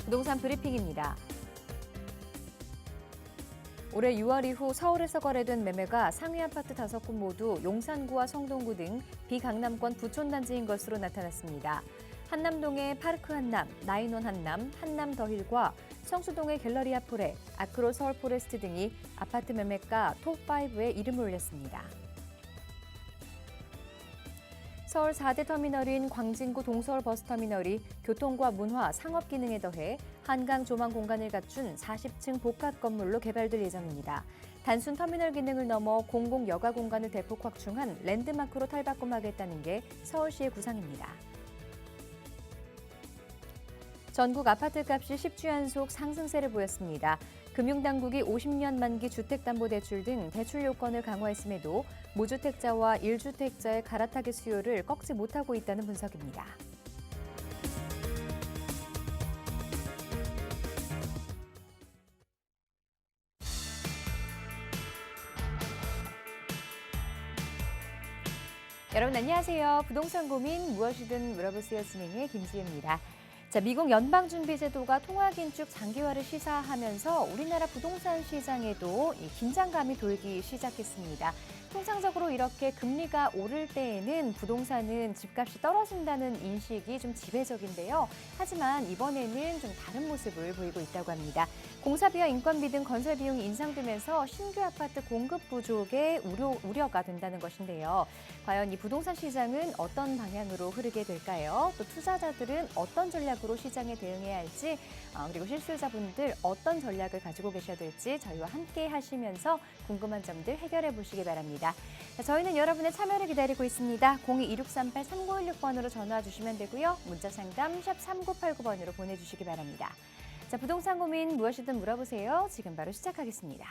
부동산 브리핑입니다. 올해 6월 이후 서울에서 거래된 매매가 상위 아파트 5곳 모두 용산구와 성동구 등 비강남권 부촌단지인 것으로 나타났습니다. 한남동의 파르크 한남, 나인원 한남, 한남 더힐과 성수동의 갤러리 아포레, 아크로 서울 포레스트 등이 아파트 매매가 톱5에 이름을 올렸습니다. 서울 4대 터미널인 광진구 동서울 버스터미널이 교통과 문화, 상업 기능에 더해 한강 조망 공간을 갖춘 40층 복합 건물로 개발될 예정입니다. 단순 터미널 기능을 넘어 공공 여가 공간을 대폭 확충한 랜드마크로 탈바꿈하겠다는 게 서울시의 구상입니다. 전국 아파트값이 10주 연속 상승세를 보였습니다. 금융당국이 50년 만기 주택담보대출 등 대출 요건을 강화했음에도 무주택자와 1주택자의 갈아타기 수요를 꺾지 못하고 있다는 분석입니다. 여러분 안녕하세요. 부동산 고민 무엇이든 물어보세요 진행의 김지혜입니다. 자, 미국 연방준비제도가 통화긴축 장기화를 시사하면서 우리나라 부동산 시장에도 긴장감이 돌기 시작했습니다. 통상적으로 이렇게 금리가 오를 때에는 부동산은 집값이 떨어진다는 인식이 좀 지배적인데요. 하지만 이번에는 좀 다른 모습을 보이고 있다고 합니다. 공사비와 인건비 등 건설 비용이 인상되면서 신규 아파트 공급 부족에 우려가 된다는 것인데요. 과연 이 부동산 시장은 어떤 방향으로 흐르게 될까요? 또 투자자들은 어떤 전략으로 시장에 대응해야 할지, 그리고 실수요자분들 어떤 전략을 가지고 계셔야 될지 저희와 함께 하시면서 궁금한 점들 해결해 보시기 바랍니다. 자, 저희는 여러분의 참여를 기다리고 있습니다. 02-2638-3916번으로 전화 주시면 되고요. 문자 상담 샵 3989번으로 보내주시기 바랍니다. 자, 부동산 고민 무엇이든 물어보세요. 지금 바로 시작하겠습니다.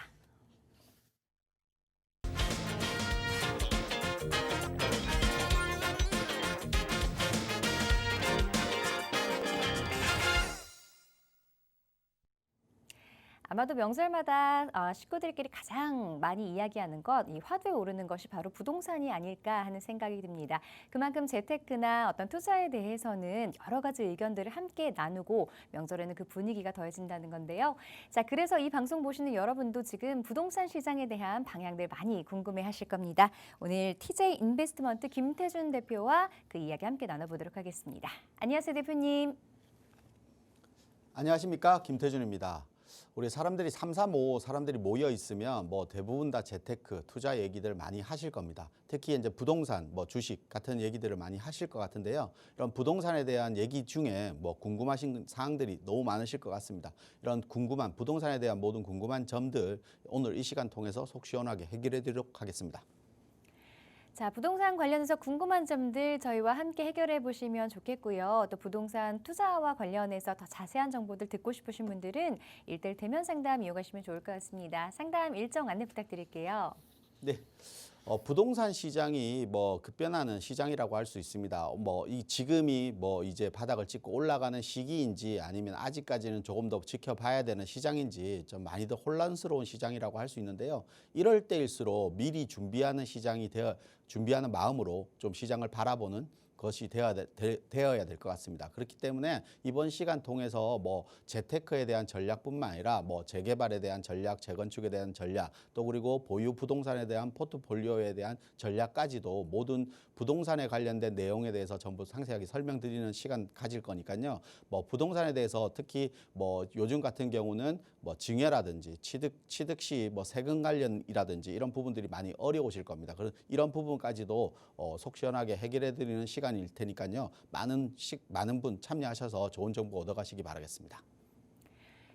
아마도 명절마다 식구들끼리 가장 많이 이야기하는 것, 이 화두에 오르는 것이 바로 부동산이 아닐까 하는 생각이 듭니다. 그만큼 재테크나 어떤 투자에 대해서는 여러 가지 의견들을 함께 나누고 명절에는 그 분위기가 더해진다는 건데요. 자, 그래서 이 방송 보시는 여러분도 지금 부동산 시장에 대한 방향들 많이 궁금해 하실 겁니다. 오늘 TJ 인베스트먼트 김태준 대표와 그 이야기 함께 나눠보도록 하겠습니다. 안녕하세요, 대표님. 안녕하십니까, 김태준입니다. 우리 사람들이 335 사람들이 모여 있으면 뭐 대부분 다 재테크, 투자 얘기들 많이 하실 겁니다. 특히 이제 부동산, 뭐 주식 같은 얘기들을 많이 하실 것 같은데요. 이런 부동산에 대한 얘기 중에 뭐 궁금하신 사항들이 너무 많으실 것 같습니다. 이런 궁금한 부동산에 대한 모든 궁금한 점들 오늘 이 시간 통해서 속 시원하게 해결해 드리도록 하겠습니다. 자, 부동산 관련해서 궁금한 점들 저희와 함께 해결해 보시면 좋겠고요. 또 부동산 투자와 관련해서 더 자세한 정보들 듣고 싶으신 분들은 1:1 대면 상담 이용하시면 좋을 것 같습니다. 상담 일정 안내 부탁드릴게요. 네. 부동산 시장이 뭐 급변하는 시장이라고 할 수 있습니다. 지금이 이제 바닥을 찍고 올라가는 시기인지 아니면 아직까지는 조금 더 지켜봐야 되는 시장인지 좀 많이 더 혼란스러운 시장이라고 할 수 있는데요. 이럴 때일수록 미리 준비하는 마음으로 좀 시장을 바라보는 것이 되어야 될 것 같습니다. 그렇기 때문에 이번 시간 통해서 재테크에 대한 전략뿐만 아니라 재개발에 대한 전략, 재건축에 대한 전략, 또 그리고 보유 부동산에 대한 포트폴리오에 대한 전략까지도 모든 부동산에 관련된 내용에 대해서 전부 상세하게 설명드리는 시간 가질 거니까요. 부동산에 대해서 특히 요즘 같은 경우는 증여라든지 취득 시 세금 관련이라든지 이런 부분들이 많이 어려우실 겁니다. 이런 부분까지도 속 시원하게 해결해 드리는 시간일 테니까요. 많은 분 참여하셔서 좋은 정보 얻어가시기 바라겠습니다.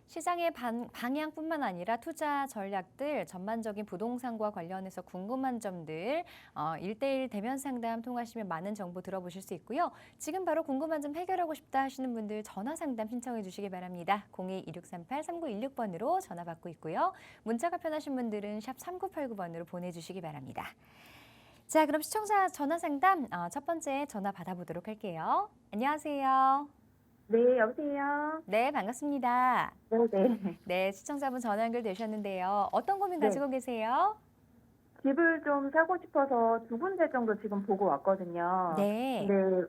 시장의 방향뿐만 아니라 투자 전략들, 전반적인 부동산과 관련해서 궁금한 점들 1:1 대면 상담 통하시면 많은 정보 들어보실 수 있고요. 지금 바로 궁금한 점 해결하고 싶다 하시는 분들 전화 상담 신청해 주시기 바랍니다. 02-2638-3916번으로 전화 받고 있고요. 문자가 편하신 분들은 샵 3989번으로 보내주시기 바랍니다. 자, 그럼 시청자 전화 상담 첫 번째 전화 받아보도록 할게요. 안녕하세요. 네, 여보세요? 네, 반갑습니다. 네네. 네, 시청자분 전화 연결되셨는데요. 어떤 고민 네. 가지고 계세요? 집을 좀 사고 싶어서 두 군데 정도 지금 보고 왔거든요. 네. 근데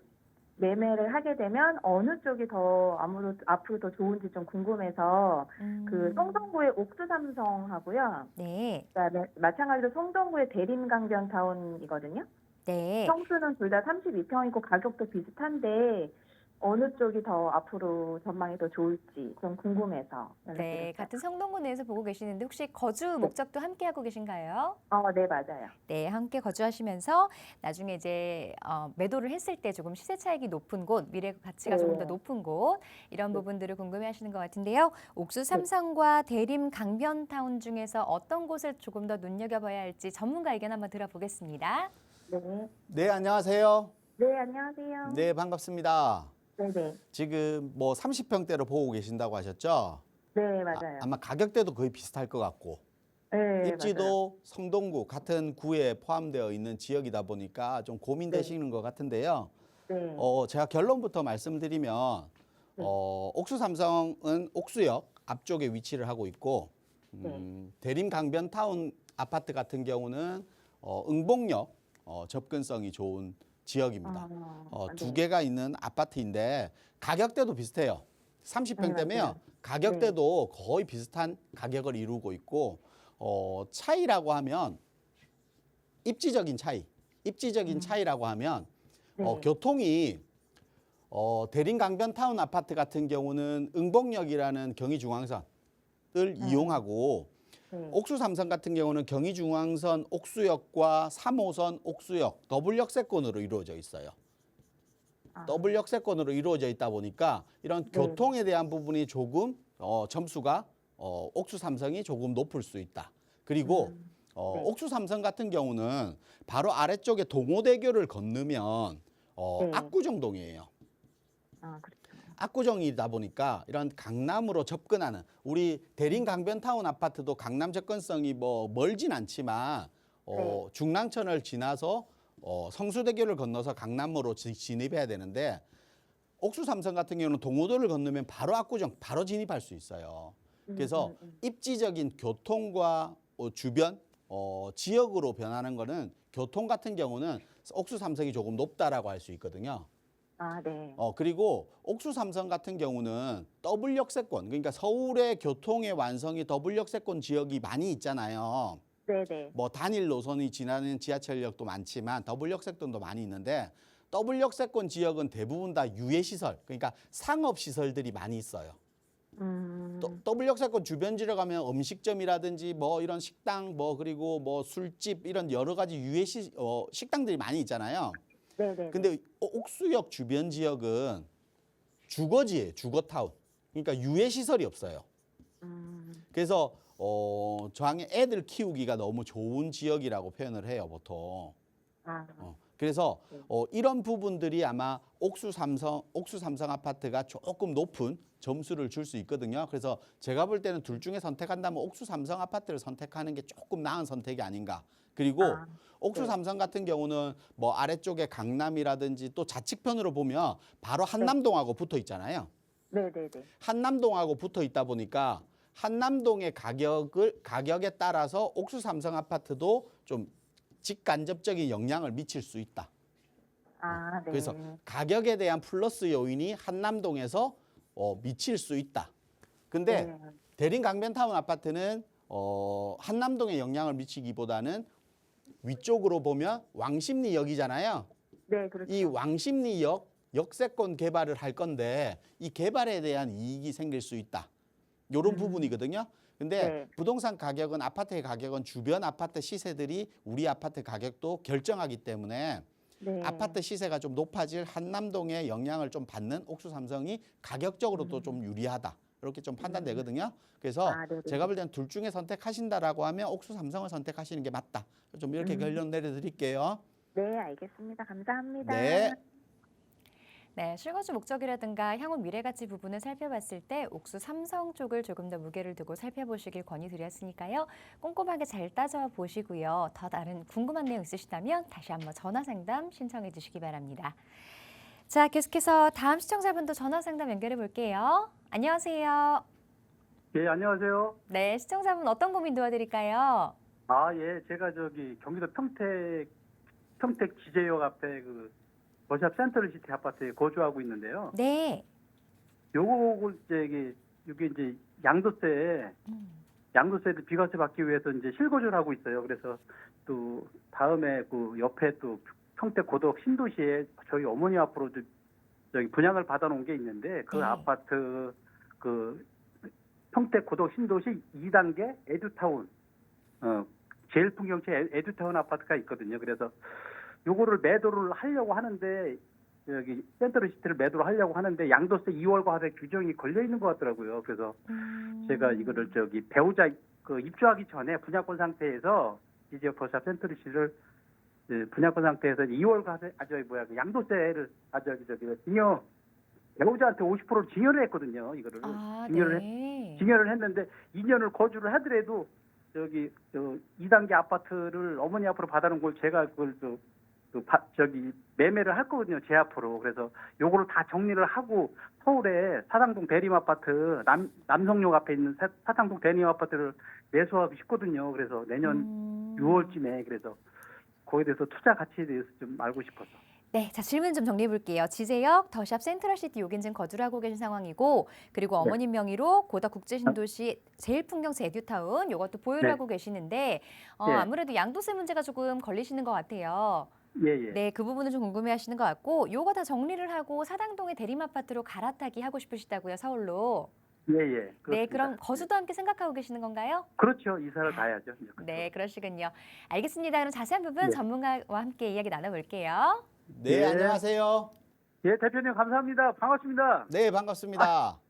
매매를 하게 되면 어느 쪽이 더 앞으로 더 좋은지 좀 궁금해서 그 성동구의 옥수삼성하고요. 네. 그다음에 마찬가지로 성동구의 대림강변타운이거든요. 네. 평수는 둘 다 32평이고 가격도 비슷한데 어느 쪽이 더 앞으로 전망이 더 좋을지 좀 궁금해서 네, 연락드렸어요. 같은 성동구 내에서 보고 계시는데 혹시 거주 목적도 함께 하고 계신가요? 네, 맞아요. 네, 함께 거주하시면서 나중에 이제 매도를 했을 때 조금 시세 차익이 높은 곳, 미래 가치가 조금 더 네. 높은 곳 이런 네. 부분들을 궁금해하시는 것 같은데요. 옥수 삼성과 대림 강변타운 중에서 어떤 곳을 조금 더 눈여겨봐야 할지 전문가 의견 한번 들어보겠습니다. 네. 네, 안녕하세요. 네, 안녕하세요. 네, 반갑습니다. 네네. 지금 뭐 30평대로 보고 계신다고 하셨죠? 네, 맞아요. 아마 가격대도 거의 비슷할 것 같고 네, 맞아요. 입지도 성동구 같은 구에 포함되어 있는 지역이다 보니까 좀 고민되시는 것 같은데요. 네. 제가 결론부터 말씀드리면 네. 옥수 삼성은 옥수역 앞쪽에 위치를 하고 있고 대림 강변타운 아파트 같은 경우는 응봉역 접근성이 좋은 지역입니다. 두 네. 개가 있는 아파트인데 가격대도 비슷해요. 30평대면 맞아요. 가격대도 거의 비슷한 가격을 이루고 있고 차이라고 하면 입지적인 차이라고 하면 네. 교통이 대림 강변타운 아파트 같은 경우는 응봉역이라는 경의중앙선을 이용하고 네. 옥수 삼성 같은 경우는 경의중앙선 옥수역과 3호선 옥수역 더블 역세권으로 이루어져 있어요. 더블 역세권으로 이루어져 있다 보니까 이런 교통에 대한 부분이 조금 점수가 옥수 삼성이 조금 높을 수 있다. 그리고 옥수 삼성 같은 경우는 바로 아래쪽에 동호대교를 건너면 압구정동이에요. 그렇죠. 압구정이다 보니까 이런 강남으로 접근하는 우리 대림 강변타운 아파트도 강남 접근성이 뭐 멀진 않지만 중랑천을 지나서 성수대교를 건너서 강남으로 진입해야 되는데 옥수 삼성 같은 경우는 동호도를 건너면 바로 압구정 바로 진입할 수 있어요. 그래서 입지적인 교통과 주변 지역으로 변하는 거는 교통 같은 경우는 옥수 삼성이 조금 높다라고 할 수 있거든요. 네. 그리고 옥수 삼성 같은 경우는 더블 역세권, 그러니까 서울의 교통의 완성이 더블 역세권 지역이 많이 있잖아요. 네네. 뭐 단일 노선이 지나는 지하철역도 많지만 더블 역세권도 많이 있는데 더블 역세권 지역은 대부분 다 유해시설, 그러니까 상업시설들이 많이 있어요. 더블 역세권 주변 지역 가면 음식점이라든지 뭐 이런 식당 뭐 그리고 뭐 술집 이런 여러 가지 식당들이 많이 있잖아요. 네네. 근데 옥수역 주변 지역은 주거지예요, 주거타운. 그러니까 유해 시설이 없어요. 그래서 저항에 애들 키우기가 너무 좋은 지역이라고 표현을 해요, 보통. 그래서 이런 부분들이 아마 옥수 삼성 아파트가 조금 높은 점수를 줄 수 있거든요. 그래서 제가 볼 때는 둘 중에 선택한다면 옥수 삼성 아파트를 선택하는 게 조금 나은 선택이 아닌가. 그리고 옥수 삼성 같은 경우는 뭐 아래쪽에 강남이라든지 또 좌측편으로 보면 바로 한남동하고 붙어 있잖아요. 네네네. 한남동하고 붙어 있다 보니까 한남동의 가격에 따라서 옥수 삼성 아파트도 좀 직간접적인 영향을 미칠 수 있다. 네. 그래서 가격에 대한 플러스 요인이 한남동에서 미칠 수 있다. 근데 대림 강변타운 아파트는 한남동에 영향을 미치기보다는 위쪽으로 보면 왕십리역이잖아요. 네, 그렇죠. 이 왕십리역 역세권 개발을 할 건데 이 개발에 대한 이익이 생길 수 있다. 이런 부분이거든요. 근데 부동산 가격은 아파트의 가격은 주변 아파트 시세들이 우리 아파트 가격도 결정하기 때문에 아파트 시세가 좀 높아질 한남동의 영향을 좀 받는 옥수 삼성이 가격적으로도 좀 유리하다. 이렇게 좀 판단되거든요. 그래서 제가 볼 때는 둘 중에 선택하신다라고 하면 옥수 삼성을 선택하시는 게 맞다. 좀 이렇게 결론 내려드릴게요. 네, 알겠습니다. 감사합니다. 네. 네, 실거주 목적이라든가 향후 미래가치 부분을 살펴봤을 때 옥수 삼성 쪽을 조금 더 무게를 두고 살펴보시길 권유드렸으니까요. 꼼꼼하게 잘 따져보시고요. 더 다른 궁금한 내용 있으시다면 다시 한번 전화상담 신청해 주시기 바랍니다. 자, 계속해서 다음 시청자분도 전화상담 연결해 볼게요. 안녕하세요. 예, 안녕하세요. 네, 시청자분 어떤 고민 도와드릴까요? 예, 제가 저기 경기도 평택 지제역 앞에 그 더샵 센트럴시티 아파트에 거주하고 있는데요. 네. 요거 이게 이제 양도세를 비과세 받기 위해서 이제 실거주를 하고 있어요. 그래서 또 다음에 그 옆에 또 평택 고덕 신도시에 저희 어머니 앞으로 저기 분양을 받아놓은 게 있는데 그 네. 아파트 그 평택 고덕 신도시 2단계 에듀타운 제일 풍경채 에듀타운 아파트가 있거든요. 그래서 요거를 매도를 하려고 하는데 여기 센트럴시티를 매도를 하려고 하는데 양도세 2월 과세 규정이 걸려 있는 것 같더라고요. 그래서 제가 이거를 저기 배우자 그 입주하기 전에 분양권 상태에서 이제 더샵 센트럴시티를 분양권 상태에서 2월 과세 그 양도세를 증여 배우자한테 50%를 증여를 했거든요. 이거를 아, 증여를 했는데 2년을 거주를 하더라도 저기 2단계 아파트를 어머니 앞으로 받아놓은 걸 제가 그걸 매매를 할 거거든요. 제 앞으로. 그래서 요거를 다 정리를 하고 서울에 사당동 대림 아파트 남성역 앞에 있는 사당동 대림 아파트를 매수하고 싶거든요. 그래서 내년 6월쯤에 그래서 거기에 대해서 투자 가치에 대해서 좀 알고 싶어서. 네, 자 질문 좀 정리해 볼게요. 지제역 더샵 센트럴시티 요긴 지금 거주를 하고 계신 상황이고, 그리고 어머님 명의로 고덕 국제신도시 제일풍경채 에듀타운 요것도 보유를 네. 하고 계시는데 네. 아무래도 양도세 문제가 조금 걸리시는 것 같아요. 예. 네, 그 부분은 좀 궁금해하시는 것 같고, 요거 다 정리를 하고 사당동의 대림 아파트로 갈아타기 하고 싶으시다고요, 서울로. 예. 네, 그렇습니다. 그럼 거주도 함께 생각하고 계시는 건가요? 그렇죠. 이사를 가야죠. 이제 네, 그러시군요. 알겠습니다. 그럼 자세한 부분 네. 전문가와 함께 이야기 나눠볼게요. 네, 예. 안녕하세요. 예, 대표님 감사합니다. 반갑습니다. 네, 반갑습니다.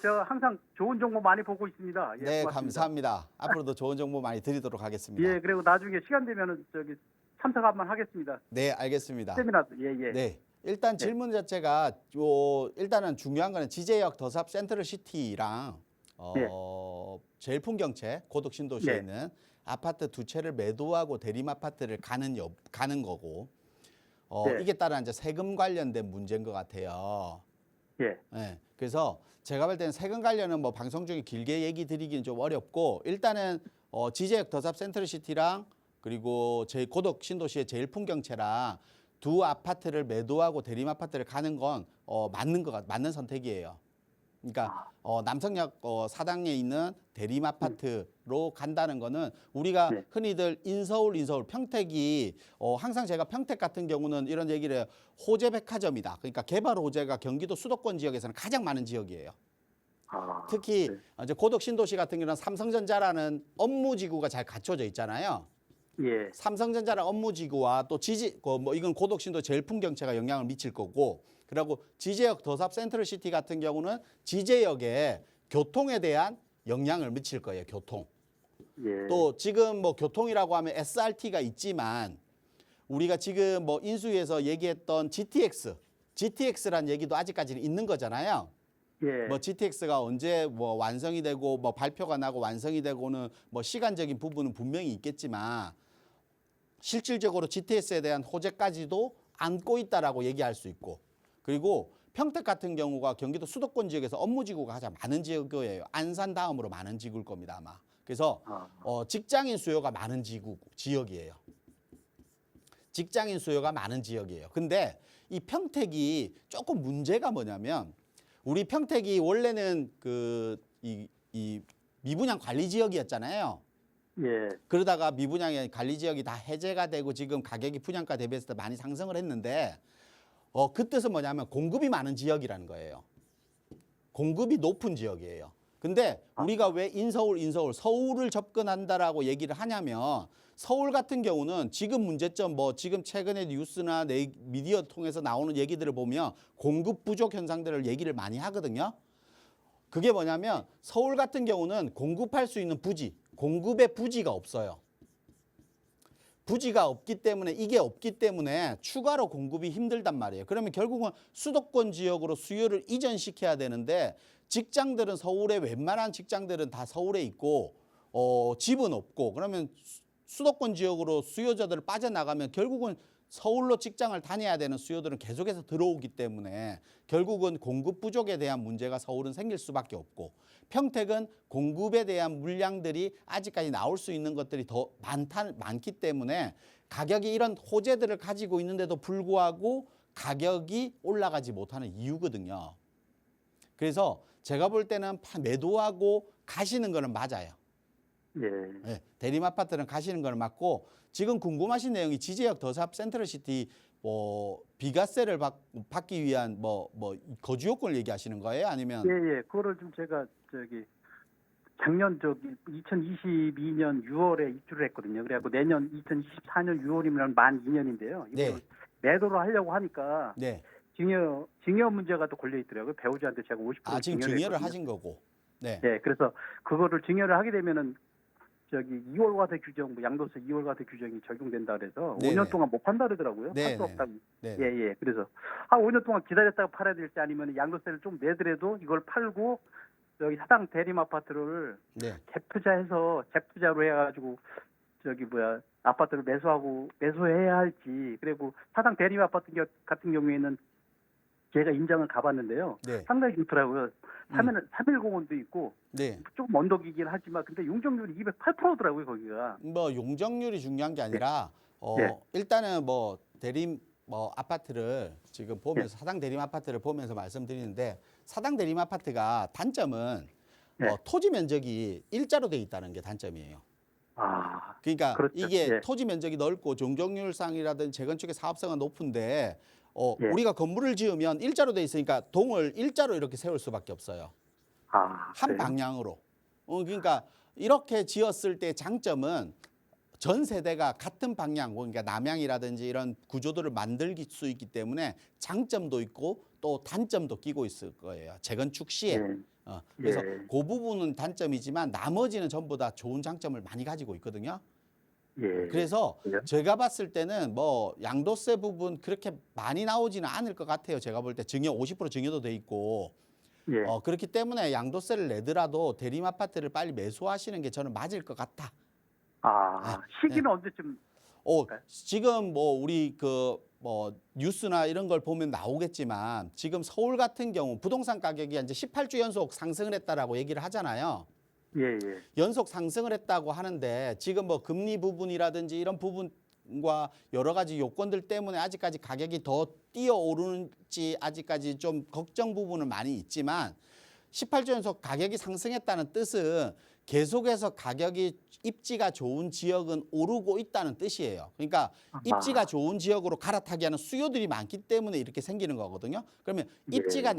저 항상 좋은 정보 많이 보고 있습니다. 예, 네, 고맙습니다. 감사합니다. 앞으로도 좋은 정보 많이 드리도록 하겠습니다. 예, 그리고 나중에 시간 되면은 저기 참석 한번 하겠습니다. 네, 알겠습니다. 세미나 예. 네. 일단 질문 자체가 일단은 중요한 거는 지제역 더샵 센트럴시티랑 제일풍경채 고덕 신도시에 네. 있는 아파트 두 채를 매도하고 대림 아파트를 가는 거고 네. 이게 따른 이제 세금 관련된 문제인 것 같아요. 예. 네. 그래서 제가 볼 때는 세금 관련은 뭐 방송 중에 길게 얘기 드리기는 좀 어렵고 일단은 지제역 더샵 센트럴시티랑 그리고 제 고덕 신도시의 제일풍경채랑 두 아파트를 매도하고 대림 아파트를 가는 건 맞는 선택이에요. 그러니까 남성역 사당에 있는 대림 아파트로 간다는 거는 우리가 네. 흔히들 인서울 평택이 항상 제가 평택 같은 경우는 이런 얘기를 해요. 호재 백화점이다. 그러니까 개발 호재가 경기도 수도권 지역에서는 가장 많은 지역이에요. 특히 네. 이제 고덕 신도시 같은 경우는 삼성전자라는 업무 지구가 잘 갖춰져 있잖아요. 예. 삼성전자랑 업무지구와 또 이건 고덕신도 제일풍경채가 영향을 미칠 거고, 그리고 지제역 더샵 센트럴시티 같은 경우는 지제역에 교통에 대한 영향을 미칠 거예요. 교통. 예. 또 지금 뭐 교통이라고 하면 SRT가 있지만 우리가 지금 뭐 인수위에서 얘기했던 GTX란 얘기도 아직까지는 있는 거잖아요. 예. 뭐 GTX가 언제 뭐 완성이 되고 뭐 발표가 나고 완성이 되고는 뭐 시간적인 부분은 분명히 있겠지만 실질적으로 GTX에 대한 호재까지도 안고 있다라고 얘기할 수 있고, 그리고 평택 같은 경우가 경기도 수도권 지역에서 업무지구가 가장 많은 지역이에요. 안산 다음으로 많은 지구일 겁니다, 아마. 그래서 직장인 수요가 많은 지역이에요. 직장인 수요가 많은 지역이에요. 근데 이 평택이 조금 문제가 뭐냐면 우리 평택이 원래는 이 미분양 관리 지역이었잖아요. 예. 그러다가 미분양의 관리 지역이 다 해제가 되고 지금 가격이 분양가 대비했을 때 많이 상승을 했는데 그 뜻은 뭐냐면 공급이 많은 지역이라는 거예요. 공급이 높은 지역이에요. 근데 우리가 왜 인서울 서울을 접근한다라고 얘기를 하냐면 서울 같은 경우는 지금 문제점 지금 최근에 뉴스나 미디어 통해서 나오는 얘기들을 보면 공급 부족 현상들을 얘기를 많이 하거든요. 그게 뭐냐면 서울 같은 경우는 공급할 수 있는 공급의 부지가 없어요. 부지가 없기 때문에 이게 없기 때문에 추가로 공급이 힘들단 말이에요. 그러면 결국은 수도권 지역으로 수요를 이전시켜야 되는데 직장들은 웬만한 직장들은 다 서울에 있고 집은 없고 그러면 수도권 지역으로 수요자들 빠져나가면 결국은 서울로 직장을 다녀야 되는 수요들은 계속해서 들어오기 때문에 결국은 공급 부족에 대한 문제가 서울은 생길 수밖에 없고 평택은 공급에 대한 물량들이 아직까지 나올 수 있는 것들이 더 많기 때문에 가격이 이런 호재들을 가지고 있는데도 불구하고 가격이 올라가지 못하는 이유거든요. 그래서 제가 볼 때는 매도하고 가시는 거는 맞아요. 예. 네, 대림 아파트는 가시는 거는 맞고 지금 궁금하신 내용이 지제역 더샵 센트럴시티 비과세를 받기 위한 거주 요건을 얘기하시는 거예요? 아니면 예. 그거를 좀 제가 작년 2022년 6월에 입주를 했거든요. 그래갖고 내년 2024년 6월이면 만 2년인데요. 네. 이걸 매도를 하려고 하니까 네. 증여 문제가 또 걸려 있더라고요. 배우자한테 제가 50% 지금 증여를 증여를 했거든요. 하신 거고. 네. 네, 그래서 그거를 증여를 하게 되면은 2월 과세 규정, 양도세 2월 과세 규정이 적용된다 그래서 네네. 5년 동안 못 판다 그러더라고요. 팔 수 네네. 없다고. 네. 예. 그래서 5년 동안 기다렸다가 팔아야 될지 아니면 양도세를 좀 내더라도 이걸 팔고 사당 대림 아파트를 네. 재투자로 해가지고 아파트를 매수해야 할지. 그리고 사당 대림 아파트 같은 경우에는 제가 인장을 가봤는데요. 네. 상당히 좋더라고요. 310원도 있고 네. 조금 언덕이긴 하지만 근데 용적률이 208%더라고요 거기가. 용적률이 중요한 게 아니라 네. 일단은 대림 아파트를 지금 보면서 사당 대림 아파트를 보면서 말씀드리는데 사당 대림 아파트가 단점은 네. 토지 면적이 일자로 돼 있다는 게 단점이에요. 그러니까 그렇죠. 이게 예. 토지 면적이 넓고 종족률상이라든지 재건축의 사업성은 높은데 예. 우리가 건물을 지으면 일자로 돼 있으니까 동을 일자로 이렇게 세울 수밖에 없어요. 한 그래요? 방향으로. 그러니까 이렇게 지었을 때 장점은 전 세대가 같은 방향, 그러니까 남향이라든지 이런 구조들을 만들 수 있기 때문에 장점도 있고 또 단점도 끼고 있을 거예요. 재건축 시에. 예. 그래서 예. 그 부분은 단점이지만 나머지는 전부 다 좋은 장점을 많이 가지고 있거든요. 예. 그래서 그래요? 제가 봤을 때는 양도세 부분 그렇게 많이 나오지는 않을 것 같아요. 제가 볼 때 50% 증여도 돼 있고. 예. 그렇기 때문에 양도세를 내더라도 대림 아파트를 빨리 매수하시는 게 저는 맞을 것 같다. 시기는 언제쯤? 지금 우리 뉴스나 이런 걸 보면 나오겠지만 지금 서울 같은 경우 부동산 가격이 이제 18주 연속 상승을 했다라고 얘기를 하잖아요. 예. 연속 상승을 했다고 하는데 지금 금리 부분이라든지 이런 부분과 여러 가지 요건들 때문에 아직까지 가격이 더 뛰어오르는지 아직까지 좀 걱정 부분은 많이 있지만 18주 연속 가격이 상승했다는 뜻은 계속해서 가격이 입지가 좋은 지역은 오르고 있다는 뜻이에요. 그러니까 입지가 좋은 지역으로 갈아타기 하는 수요들이 많기 때문에 이렇게 생기는 거거든요. 그러면 입지가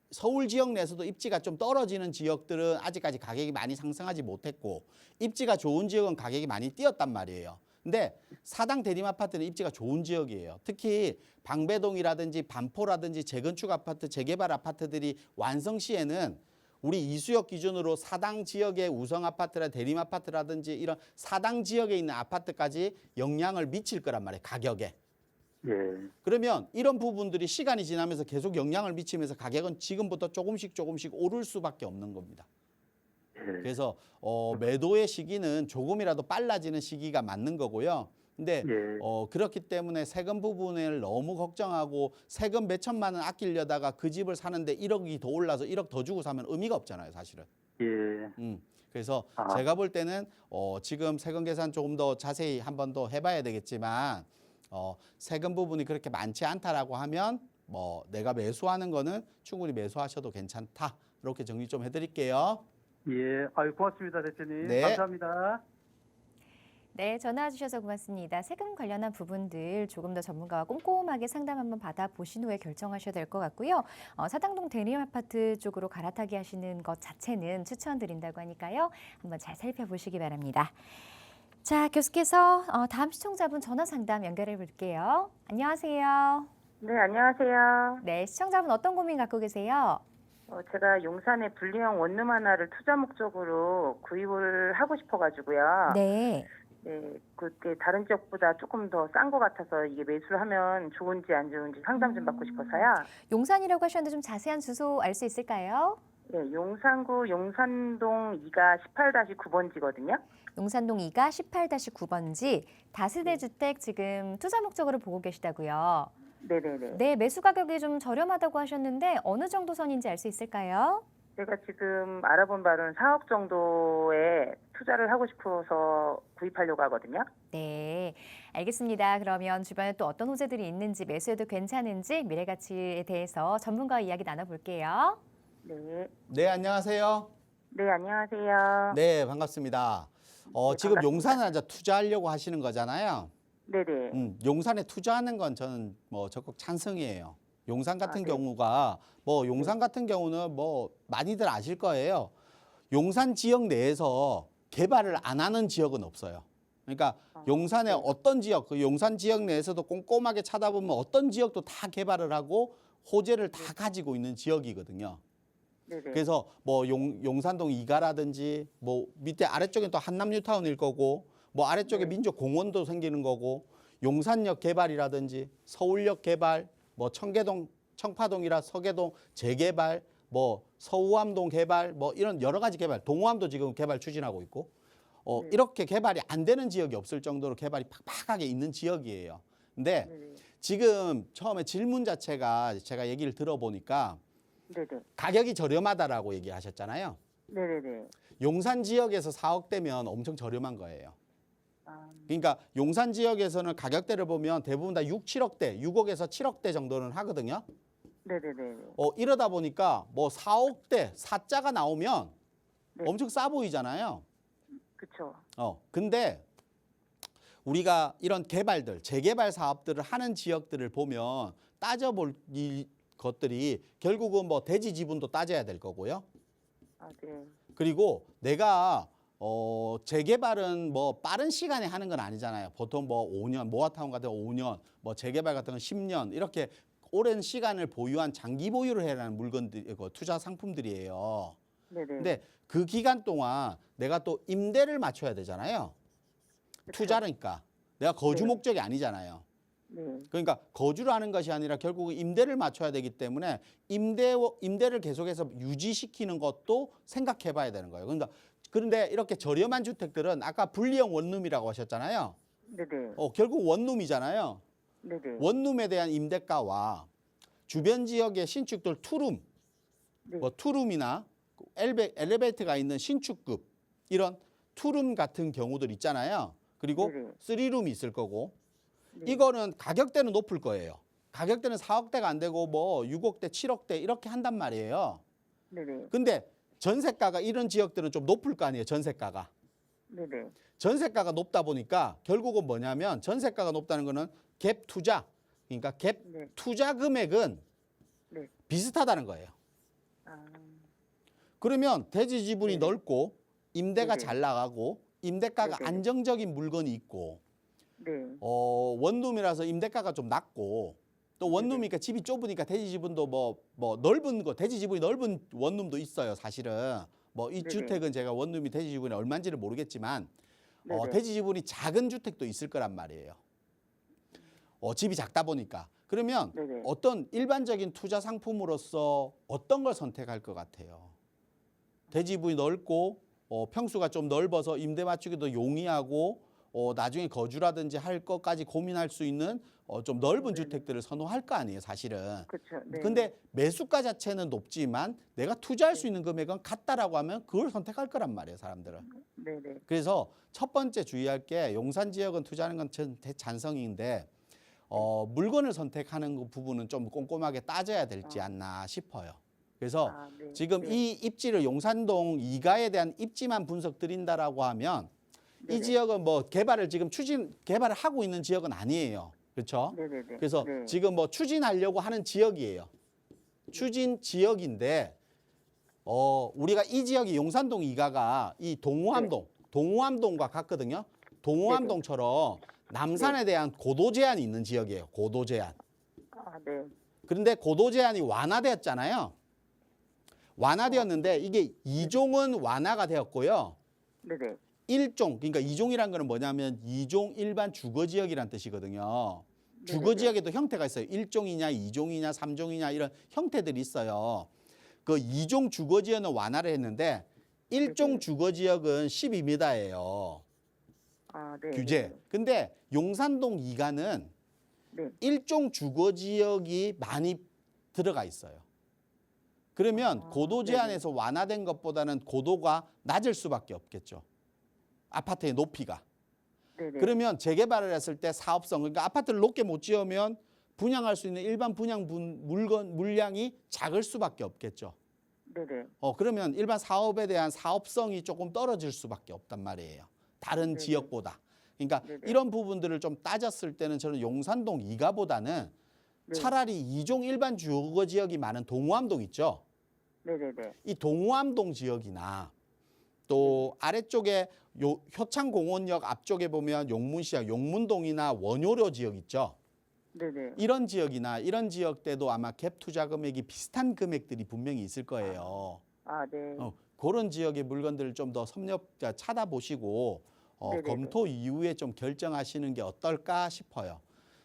서울 지역 내에서도 입지가 좀 떨어지는 지역들은 아직까지 가격이 많이 상승하지 못했고 입지가 좋은 지역은 가격이 많이 뛰었단 말이에요. 근데 사당 대림 아파트는 입지가 좋은 지역이에요. 특히 방배동이라든지 반포라든지 재건축 아파트, 재개발 아파트들이 완성 시에는 우리 이수역 기준으로 사당 지역의 우성 아파트나 대림 아파트라든지 이런 사당 지역에 있는 아파트까지 영향을 미칠 거란 말이에요. 가격에. 예. 그러면 이런 부분들이 시간이 지나면서 계속 영향을 미치면서 가격은 지금부터 조금씩 오를 수밖에 없는 겁니다. 그래서 매도의 시기는 조금이라도 빨라지는 시기가 맞는 거고요. 근데 그렇기 때문에 세금 부분을 너무 걱정하고 세금 몇 천만 원 아끼려다가 그 집을 사는데 1억이 더 올라서 1억 더 주고 사면 의미가 없잖아요, 사실은. 예. 그래서 제가 볼 때는 지금 세금 계산 조금 더 자세히 한 번 더 해봐야 되겠지만 세금 부분이 그렇게 많지 않다라고 하면 내가 매수하는 거는 충분히 매수하셔도 괜찮다. 이렇게 정리 좀 해드릴게요. 예. 고맙습니다, 대표님. 네. 네, 감사합니다. 전화 주셔서 고맙습니다. 세금 관련한 부분들 조금 더 전문가와 꼼꼼하게 상담 한번 받아보신 후에 결정하셔야 될 것 같고요. 사당동 대림 아파트 쪽으로 갈아타기 하시는 것 자체는 추천드린다고 하니까요. 한번 잘 살펴보시기 바랍니다. 자, 계속해서 다음 시청자분 전화 상담 연결해 볼게요. 안녕하세요. 네, 안녕하세요. 네, 시청자분 어떤 고민 갖고 계세요? 제가 용산에 분리형 원룸 하나를 투자 목적으로 구입을 하고 싶어가지고요. 네. 네, 그게 다른 지역보다 조금 더 싼 것 같아서 이게 매수를 하면 좋은지 안 좋은지 상담 좀 받고 싶어서요. 용산이라고 하셨는데 좀 자세한 주소 알 수 있을까요? 네, 용산구 용산동 2가 18-9번지거든요. 용산동 2가 18-9번지 다세대 주택 지금 투자 목적으로 보고 계시다고요. 네네네. 네, 매수 가격이 좀 저렴하다고 하셨는데 어느 정도 선인지 알 수 있을까요? 제가 지금 알아본 바로는 4억 정도에 투자를 하고 싶어서 구입하려고 하거든요. 네, 알겠습니다. 그러면 주변에 또 어떤 호재들이 있는지 매수해도 괜찮은지 미래가치에 대해서 전문가와 이야기 나눠볼게요. 네. 네, 안녕하세요. 네, 안녕하세요. 네, 반갑습니다. 네, 지금 반갑습니다. 용산에 이제 투자하려고 하시는 거잖아요. 네네. 용산에 투자하는 건 저는 뭐 적극 찬성이에요. 용산 같은 네. 경우가 뭐 용산 같은 경우는 뭐 많이들 아실 거예요. 용산 지역 내에서 개발을 안 하는 지역은 없어요. 그러니까 용산의 네. 어떤 지역, 그 용산 지역 내에서도 꼼꼼하게 찾아보면 어떤 지역도 다 개발을 하고 호재를 다 가지고 있는 지역이거든요. 네네. 그래서 뭐 용산동 이가라든지 뭐 밑에 아래쪽에 또 한남뉴타운일 거고 뭐 아래쪽에 네. 민족공원도 생기는 거고 용산역 개발이라든지 서울역 개발 뭐 청계동 청파동이라 서계동 재개발 뭐 서우암동 개발 뭐 이런 여러 가지 개발 동호암도 지금 개발 추진하고 있고 네. 이렇게 개발이 안 되는 지역이 없을 정도로 개발이 팍팍하게 있는 지역이에요. 근데 네네. 지금 처음에 질문 자체가 제가 얘기를 들어보니까 네네. 가격이 저렴하다라고 얘기하셨잖아요. 네네네. 용산 지역에서 4억대면 엄청 저렴한 거예요. 아, 그러니까 용산 지역에서는 가격대를 보면 대부분 다 6, 7억대, 6억에서 7억대 정도는 하거든요. 네네네. 이러다 보니까 뭐 4억대, 4자가 나오면 네. 엄청 싸 보이잖아요. 그쵸. 근데 우리가 이런 개발들, 재개발 사업들을 하는 지역들을 보면 따져볼 이 것들이 결국은 뭐 대지 지분도 따져야 될 거고요. 아, 네. 그리고 내가 재개발은 뭐 빠른 시간에 하는 건 아니잖아요. 보통 뭐 5년, 모아타운 같은 거 5년, 뭐 재개발 같은 건 10년 이렇게 오랜 시간을 보유한 장기 보유를 해야 하는 물건들, 투자 상품들이에요. 네네. 근데 그 기간 동안 내가 또 임대를 맞춰야 되잖아요. 그쵸. 투자니까. 내가 거주 네. 목적이 아니잖아요. 네. 그러니까 거주를 하는 것이 아니라 결국은 임대를 맞춰야 되기 때문에 임대를 계속해서 유지시키는 것도 생각해 봐야 되는 거예요. 그런데 이렇게 저렴한 주택들은 아까 분리형 원룸이라고 하셨잖아요. 네네. 결국 원룸이잖아요. 네네. 원룸에 대한 임대가와 주변 지역의 신축들 투룸, 네. 뭐 투룸이나 엘리베이터가 있는 신축급 이런 투룸 같은 경우들 있잖아요. 그리고 네네. 쓰리룸이 있을 거고 네. 이거는 가격대는 높을 거예요. 가격대는 4억대가 안 되고 뭐 6억대, 7억대 이렇게 한단 말이에요. 네네. 근데 전세가가 이런 지역들은 좀 높을 거 아니에요. 전세가가. 네네. 전세가가 높다 보니까 결국은 뭐냐면 전세가가 높다는 거는 갭 투자. 그러니까 갭 네. 투자 금액은 네. 비슷하다는 거예요. 아, 그러면 대지 지분이 네. 넓고 임대가 네네. 잘 나가고 임대가가 네네. 안정적인 물건이 있고 네. 원룸이라서 임대가가 좀 낮고 또 원룸이니까 집이 좁으니까 대지 지분도 뭐 넓은 거 대지 지분이 넓은 원룸도 있어요. 사실은 뭐 이 네네. 주택은 제가 원룸이 대지 지분이 얼마인지를 모르겠지만 네네. 대지 지분이 작은 주택도 있을 거란 말이에요. 집이 작다 보니까 그러면 네네. 어떤 일반적인 투자 상품으로서 어떤 걸 선택할 것 같아요? 대지 지분이 넓고 평수가 좀 넓어서 임대 맞추기도 용이하고 나중에 거주라든지 할 것까지 고민할 수 있는 좀 넓은 네네. 주택들을 선호할 거 아니에요, 사실은. 그쵸. 네. 근데 매수가 자체는 높지만 내가 투자할 수 있는 금액은 같다라고 하면 그걸 선택할 거란 말이에요, 사람들은. 네네. 그래서 첫 번째 주의할 게 용산 지역은 투자하는 건 전 대찬성인데 물건을 선택하는 그 부분은 좀 꼼꼼하게 따져야 되지 않나 싶어요. 그래서 아, 네. 지금 네. 이 입지를 용산동 2가에 대한 입지만 분석 드린다라고 하면 이 네네. 지역은 뭐 개발을 지금 개발을 하고 있는 지역은 아니에요. 그렇죠? 네네네. 그래서 네. 지금 뭐 추진하려고 하는 지역이에요. 추진 지역인데 우리가 이 지역이 용산동 2가가 이 동호암동과 같거든요. 동호암동처럼 남산에 대한 고도 제한이 있는 지역이에요. 고도 제한. 아, 네. 그런데 고도 제한이 완화되었잖아요. 완화되었는데 이게 2종은 완화가 되었고요. 네네. 1종, 그러니까 2종이란 거는 뭐냐면 2종 일반 주거지역이란 뜻이거든요. 네네네. 주거지역에도 형태가 있어요. 1종이냐, 2종이냐, 3종이냐 이런 형태들이 있어요. 그 2종 주거지역은 완화를 했는데 1종 네네. 주거지역은 12m예요. 아, 네. 규제. 근데 용산동 2가는 네. 1종 주거지역이 많이 들어가 있어요. 그러면 고도 제한에서 완화된 것보다는 고도가 낮을 수밖에 없겠죠. 아파트의 높이가. 네네. 그러면 재개발을 했을 때 사업성, 그러니까 아파트를 높게 못 지으면 분양할 수 있는 일반 분양 물량이 작을 수밖에 없겠죠. 네네. 그러면 일반 사업에 대한 사업성이 조금 떨어질 수밖에 없단 말이에요. 다른 네네. 지역보다. 그러니까 네네. 이런 부분들을 좀 따졌을 때는 저는 용산동 2가보다는 네. 차라리 2종 일반 주거 지역이 많은 동호암동 있죠. 네네네. 이 동호암동 지역이나 또 아래쪽에 효창공원역 앞쪽에 보면 용문시장, 용문동이나 원효로 지역 있죠. 네네. 이런 지역이나 이런 지역대도 아마 갭 투자 금액이 비슷한 금액들이 분명히 있을 거예요. 아, 네. 그런 지역의 물건들을 좀 더 찾아보시고 네네네. 검토 이후에 좀 결정하시는 게 어떨까 싶어요.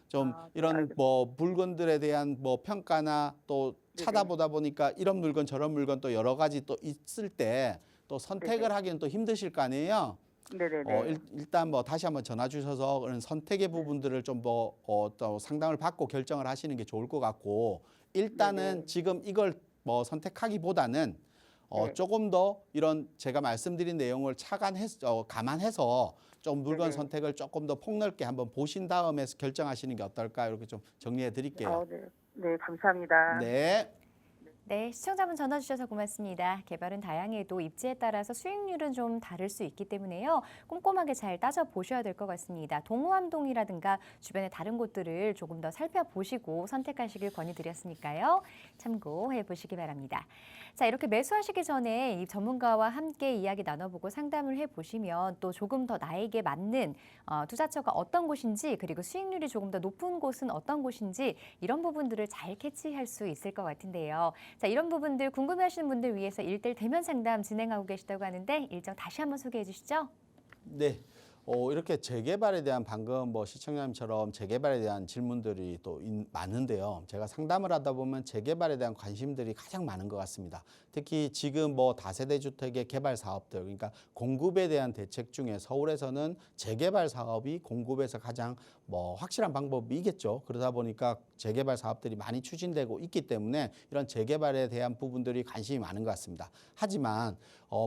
좀 아, 네, 이런 알겠습니다. 뭐 물건들에 대한 뭐 평가나 또 네네. 찾아보다 보니까 이런 물건 저런 물건 또 여러 가지 또 있을 때 또 선택을 네네. 하기는 또 힘드실 거 아니에요. 네네네. 일단 뭐 다시 한번 전화 주셔서 그런 선택의 부분들을 좀 또 상담을 받고 결정을 하시는 게 좋을 것 같고 일단은 네네. 지금 이걸 뭐 선택하기보다는 네. 조금 더 이런 제가 말씀드린 내용을 감안해서 좀 물건 네네. 선택을 조금 더 폭넓게 한번 보신 다음에 결정하시는 게 어떨까 이렇게 좀 정리해 드릴게요. 네. 네, 감사합니다. 네. 네, 시청자분 전화 주셔서 고맙습니다. 개발은 다양해도 입지에 따라서 수익률은 좀 다를 수 있기 때문에요. 꼼꼼하게 잘 따져보셔야 될 것 같습니다. 동호암동이라든가 주변의 다른 곳들을 조금 더 살펴보시고 선택하시길 권유드렸으니까요. 참고해 보시기 바랍니다. 자, 이렇게 매수하시기 전에 이 전문가와 함께 이야기 나눠보고 상담을 해보시면 또 조금 더 나에게 맞는 투자처가 어떤 곳인지 그리고 수익률이 조금 더 높은 곳은 어떤 곳인지 이런 부분들을 잘 캐치할 수 있을 것 같은데요. 자, 이런 부분들 궁금해하시는 분들 위해서 1:1 대면 상담 진행하고 계시다고 하는데 일정 다시 한번 소개해 주시죠. 네. 이렇게 재개발에 대한 방금 뭐 시청자님처럼 재개발에 대한 질문들이 또 많은데요. 제가 상담을 하다 보면 재개발에 대한 관심들이 가장 많은 것 같습니다. 특히 지금 뭐 다세대 주택의 개발 사업들, 그러니까 공급에 대한 대책 중에 서울에서는 재개발 사업이 공급에서 가장 뭐 확실한 방법이겠죠. 그러다 보니까 재개발 사업들이 많이 추진되고 있기 때문에 이런 재개발에 대한 부분들이 관심이 많은 것 같습니다. 하지만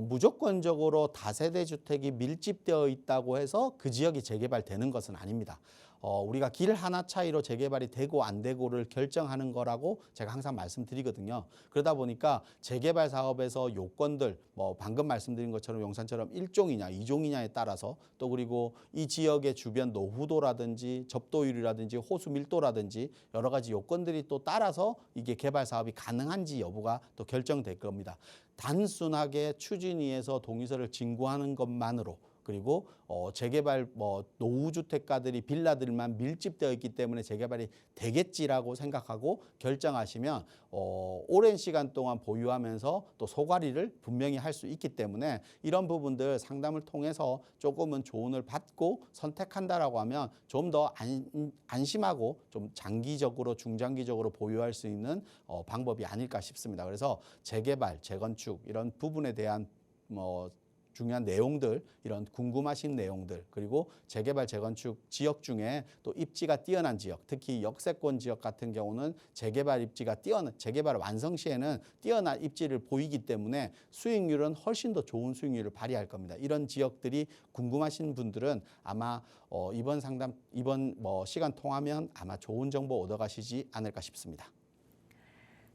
무조건적으로 다세대 주택이 밀집되어 있다고 해서 그 지역이 재개발되는 것은 아닙니다. 우리가 길 하나 차이로 재개발이 되고 안 되고를 결정하는 거라고 제가 항상 말씀드리거든요. 그러다 보니까 재개발 사업에서 요건들, 뭐 방금 말씀드린 것처럼 용산처럼 1종이냐 2종이냐에 따라서 또 그리고 이 지역의 주변 노후도라든지 접도율이라든지 호수 밀도라든지 여러 가지 요건들이 또 따라서 이게 개발 사업이 가능한지 여부가 또 결정될 겁니다. 단순하게 추진위에서 동의서를 진구하는 것만으로 그리고 재개발 뭐 노후주택가들이 빌라들만 밀집되어 있기 때문에 재개발이 되겠지라고 생각하고 결정하시면 오랜 시간 동안 보유하면서 또 소관리를 분명히 할 수 있기 때문에 이런 부분들 상담을 통해서 조금은 조언을 받고 선택한다라고 하면 좀 더 안심하고 좀 장기적으로 중장기적으로 보유할 수 있는 방법이 아닐까 싶습니다. 그래서 재개발, 재건축 이런 부분에 대한 뭐 중요한 내용들, 이런 궁금하신 내용들, 그리고 재개발, 재건축 지역 중에 또 입지가 뛰어난 지역, 특히 역세권 지역 같은 경우는 재개발 입지가 재개발 완성 시에는 뛰어난 입지를 보이기 때문에 수익률은 훨씬 더 좋은 수익률을 발휘할 겁니다. 이런 지역들이 궁금하신 분들은 아마 이번 시간 통하면 아마 좋은 정보 얻어가시지 않을까 싶습니다.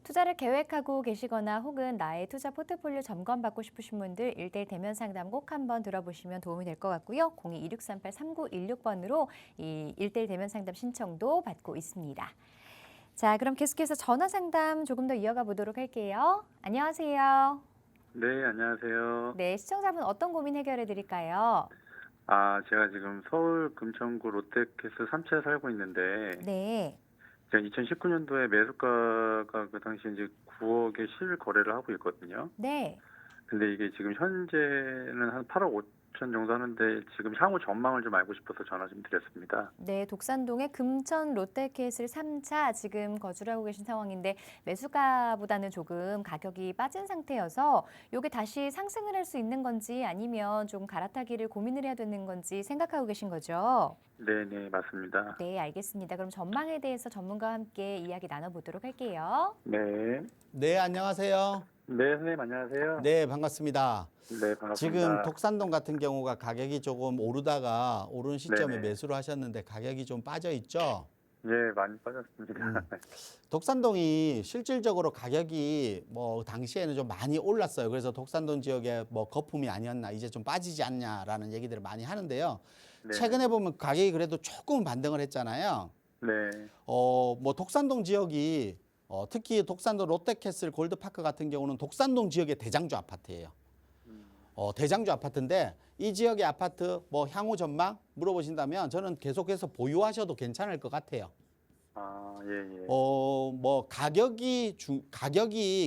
투자를 계획하고 계시거나 혹은 나의 투자 포트폴리오 점검받고 싶으신 분들 1:1 대면 상담 꼭 한번 들어보시면 도움이 될 것 같고요. 02-2638-3916번으로 이 1:1 대면 상담 신청도 받고 있습니다. 자, 그럼 계속해서 전화 상담 조금 더 이어가 보도록 할게요. 안녕하세요. 네, 안녕하세요. 네, 시청자분 어떤 고민 해결해 드릴까요? 제가 지금 서울 금천구 롯데캐슬 3차에 살고 있는데, 네. 제가 2019년도에 매수가가 그 당시 이제 9억에 실거래를 하고 있거든요. 네. 근데 이게 지금 현재는 한 8억 5천 정도 하는데, 지금 향후 전망을 좀 알고 싶어서 전화 좀 드렸습니다. 네, 독산동의 금천 롯데캐슬 3차 지금 거주를 하고 계신 상황인데 매수가보다는 조금 가격이 빠진 상태여서 이게 다시 상승을 할 수 있는 건지 아니면 좀 갈아타기를 고민을 해야 되는 건지 생각하고 계신 거죠? 네네, 맞습니다. 네, 알겠습니다. 그럼 전망에 대해서 전문가와 함께 이야기 나눠보도록 할게요. 네. 네, 안녕하세요. 네, 선생님 안녕하세요. 네, 반갑습니다. 네, 반갑습니다. 지금 독산동 같은 경우가 가격이 조금 오르다가 오른 시점에 네네. 매수를 하셨는데 가격이 좀 빠져 있죠? 예, 많이 빠졌습니다. 독산동이 실질적으로 가격이 뭐 당시에는 좀 많이 올랐어요. 그래서 독산동 지역에 뭐 거품이 아니었나, 이제 좀 빠지지 않냐라는 얘기들을 많이 하는데요. 네. 최근에 보면 가격이 그래도 조금 반등을 했잖아요. 네, 뭐 독산동 지역이 특히 독산동 롯데캐슬 골드파크 같은 경우는 독산동 지역의 대장주 아파트예요. 대장주 아파트인데 이 지역의 아파트 뭐 향후 전망 물어보신다면 저는 계속해서 보유하셔도 괜찮을 것 같아요. 아, 예, 예. 뭐 가격이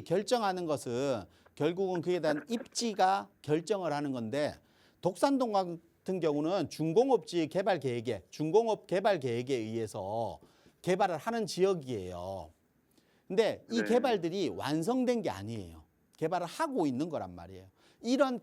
결정하는 것은 결국은 그에 대한 입지가 결정을 하는 건데 독산동 같은 경우는 중공업 개발 계획에 의해서 개발을 하는 지역이에요. 근데 이 네. 개발들이 완성된 게 아니에요. 개발을 하고 있는 거란 말이에요. 이런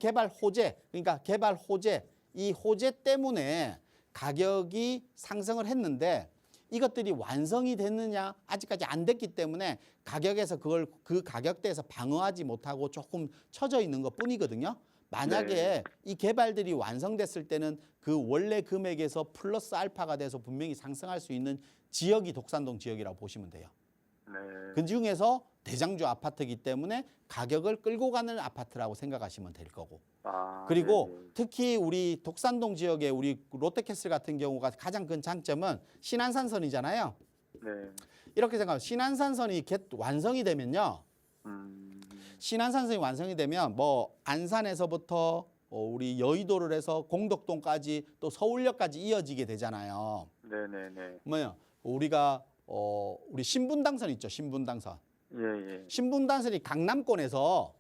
이 호재 때문에 가격이 상승을 했는데 이것들이 완성이 됐느냐 아직까지 안 됐기 때문에 가격에서 그 가격대에서 방어하지 못하고 조금 처져 있는 것 뿐이거든요. 만약에 네. 이 개발들이 완성됐을 때는 그 원래 금액에서 플러스 알파가 돼서 분명히 상승할 수 있는 지역이 독산동 지역이라고 보시면 돼요. 네. 그 중에서 대장주 아파트이기 때문에 가격을 끌고 가는 아파트라고 생각하시면 될 거고. 아, 그리고 예, 예. 특히 우리 독산동 지역의 우리 롯데캐슬 같은 경우가 가장 큰 장점은 신안산선이잖아요. 네. 이렇게 생각하면 신안산선이 완성이 되면요. 신안산선이 완성이 되면 뭐 안산에서부터 우리 여의도를 해서 공덕동까지 또 서울역까지 이어지게 되잖아요. 네, 네, 네. 뭐요? 우리가 우리 신분당선 있죠. 신분당선. 예, 예. 신분당선이 강남에서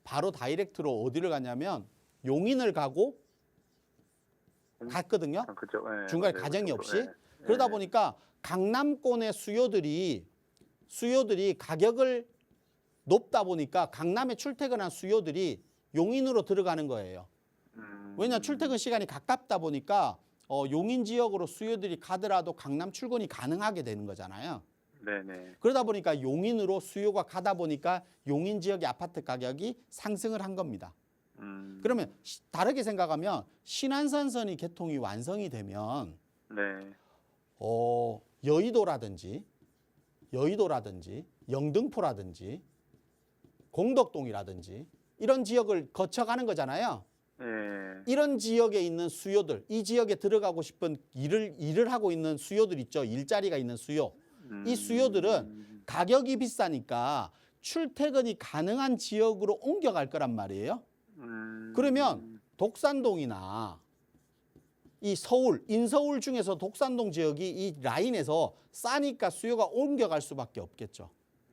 바로 다이렉트로 어디를 가냐면 용인을 갔거든요. 아, 그죠. 예, 중간에 맞아요. 과정이 그쪽으로. 없이. 예. 그러다 예. 보니까 강남권의 수요들이 가격을 높다 보니까 강남에 출퇴근한 수요들이 용인으로 들어가는 거예요. 왜냐 출퇴근 시간이 가깝다 보니까 용인 지역으로 수요들이 가더라도 강남 출근이 가능하게 되는 거잖아요. 네네. 그러다 보니까 용인으로 수요가 가다 보니까 용인 지역의 아파트 가격이 상승을 한 겁니다. 그러면 다르게 생각하면 신안산선이 개통이 완성이 되면 네. 여의도라든지 영등포라든지 공덕동이라든지 이런 지역을 거쳐가는 거잖아요. 예. 이런 지역에 있는 수요들, 이 지역에 들어가고 싶은 일을 하고 있는 수요들 있죠. 일자리가 있는 수요. 이 수요들은 가격이 비싸니까 출퇴근이 가능한 지역으로 옮겨갈 거란 말이에요. 그러면 독산동이나 이 인서울 중에서 독산동 지역이 이 라인에서 싸니까 수요가 옮겨갈 수밖에 없겠죠.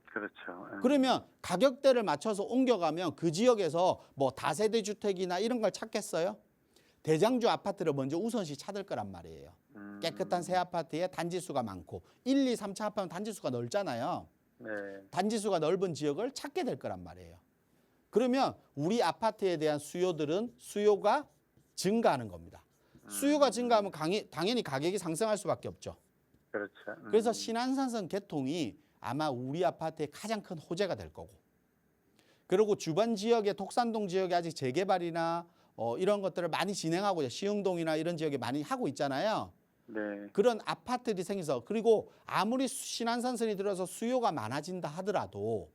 그렇죠. 그러면 가격대를 맞춰서 옮겨가면 그 지역에서 뭐 다세대 주택이나 이런 걸 찾겠어요? 대장주 아파트를 먼저 우선시 찾을 거란 말이에요. 깨끗한 새 아파트에 단지수가 많고 1, 2, 3차 합하면 단지수가 넓잖아요. 네. 단지수가 넓은 지역을 찾게 될 거란 말이에요. 그러면 우리 아파트에 대한 수요가 증가하는 겁니다. 수요가 증가하면 당연히 가격이 상승할 수밖에 없죠. 그렇죠. 그래서 신안산선 개통이 아마 우리 아파트의 가장 큰 호재가 될 거고. 그리고 주변 지역의 독산동 지역에 아직 재개발이나 이런 것들을 많이 진행하고 있어요. 시흥동이나 이런 지역에 많이 하고 있잖아요. 네. 그런 아파트들이 생겨서 그리고 아무리 신안산선이 들어서 수요가 많아진다 하더라도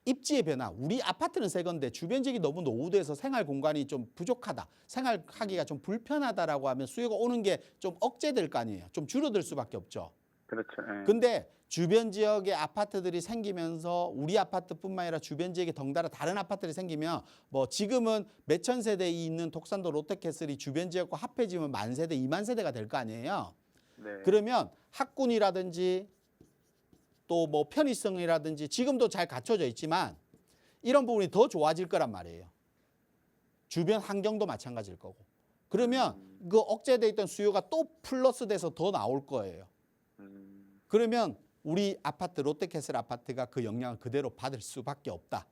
입지의 변화, 우리 아파트는 새 건데 주변 지역이 너무 노후돼서 생활 공간이 좀 부족하다, 생활하기가 좀 불편하다라고 하면 수요가 오는 게 좀 억제될 거 아니에요. 좀 줄어들 수밖에 없죠. 그렇죠. 예. 근데 주변 지역에 아파트들이 생기면서 우리 아파트뿐만 아니라 주변 지역에 덩달아 다른 아파트들이 생기면 뭐 지금은 몇천 세대 있는 독산도 롯데캐슬이 주변 지역과 합해지면 10,000세대, 20,000세대가 될 거 아니에요. 네. 그러면 학군이라든지 또 뭐 편의성이라든지 지금도 잘 갖춰져 있지만 이런 부분이 더 좋아질 거란 말이에요. 주변 환경도 마찬가지일 거고. 그러면 그 억제돼 있던 수요가 또 플러스 돼서 더 나올 거예요. 그러면 우리 아파트 롯데캐슬 아파트가 그 영향을 그대로 받을 수밖에 없다.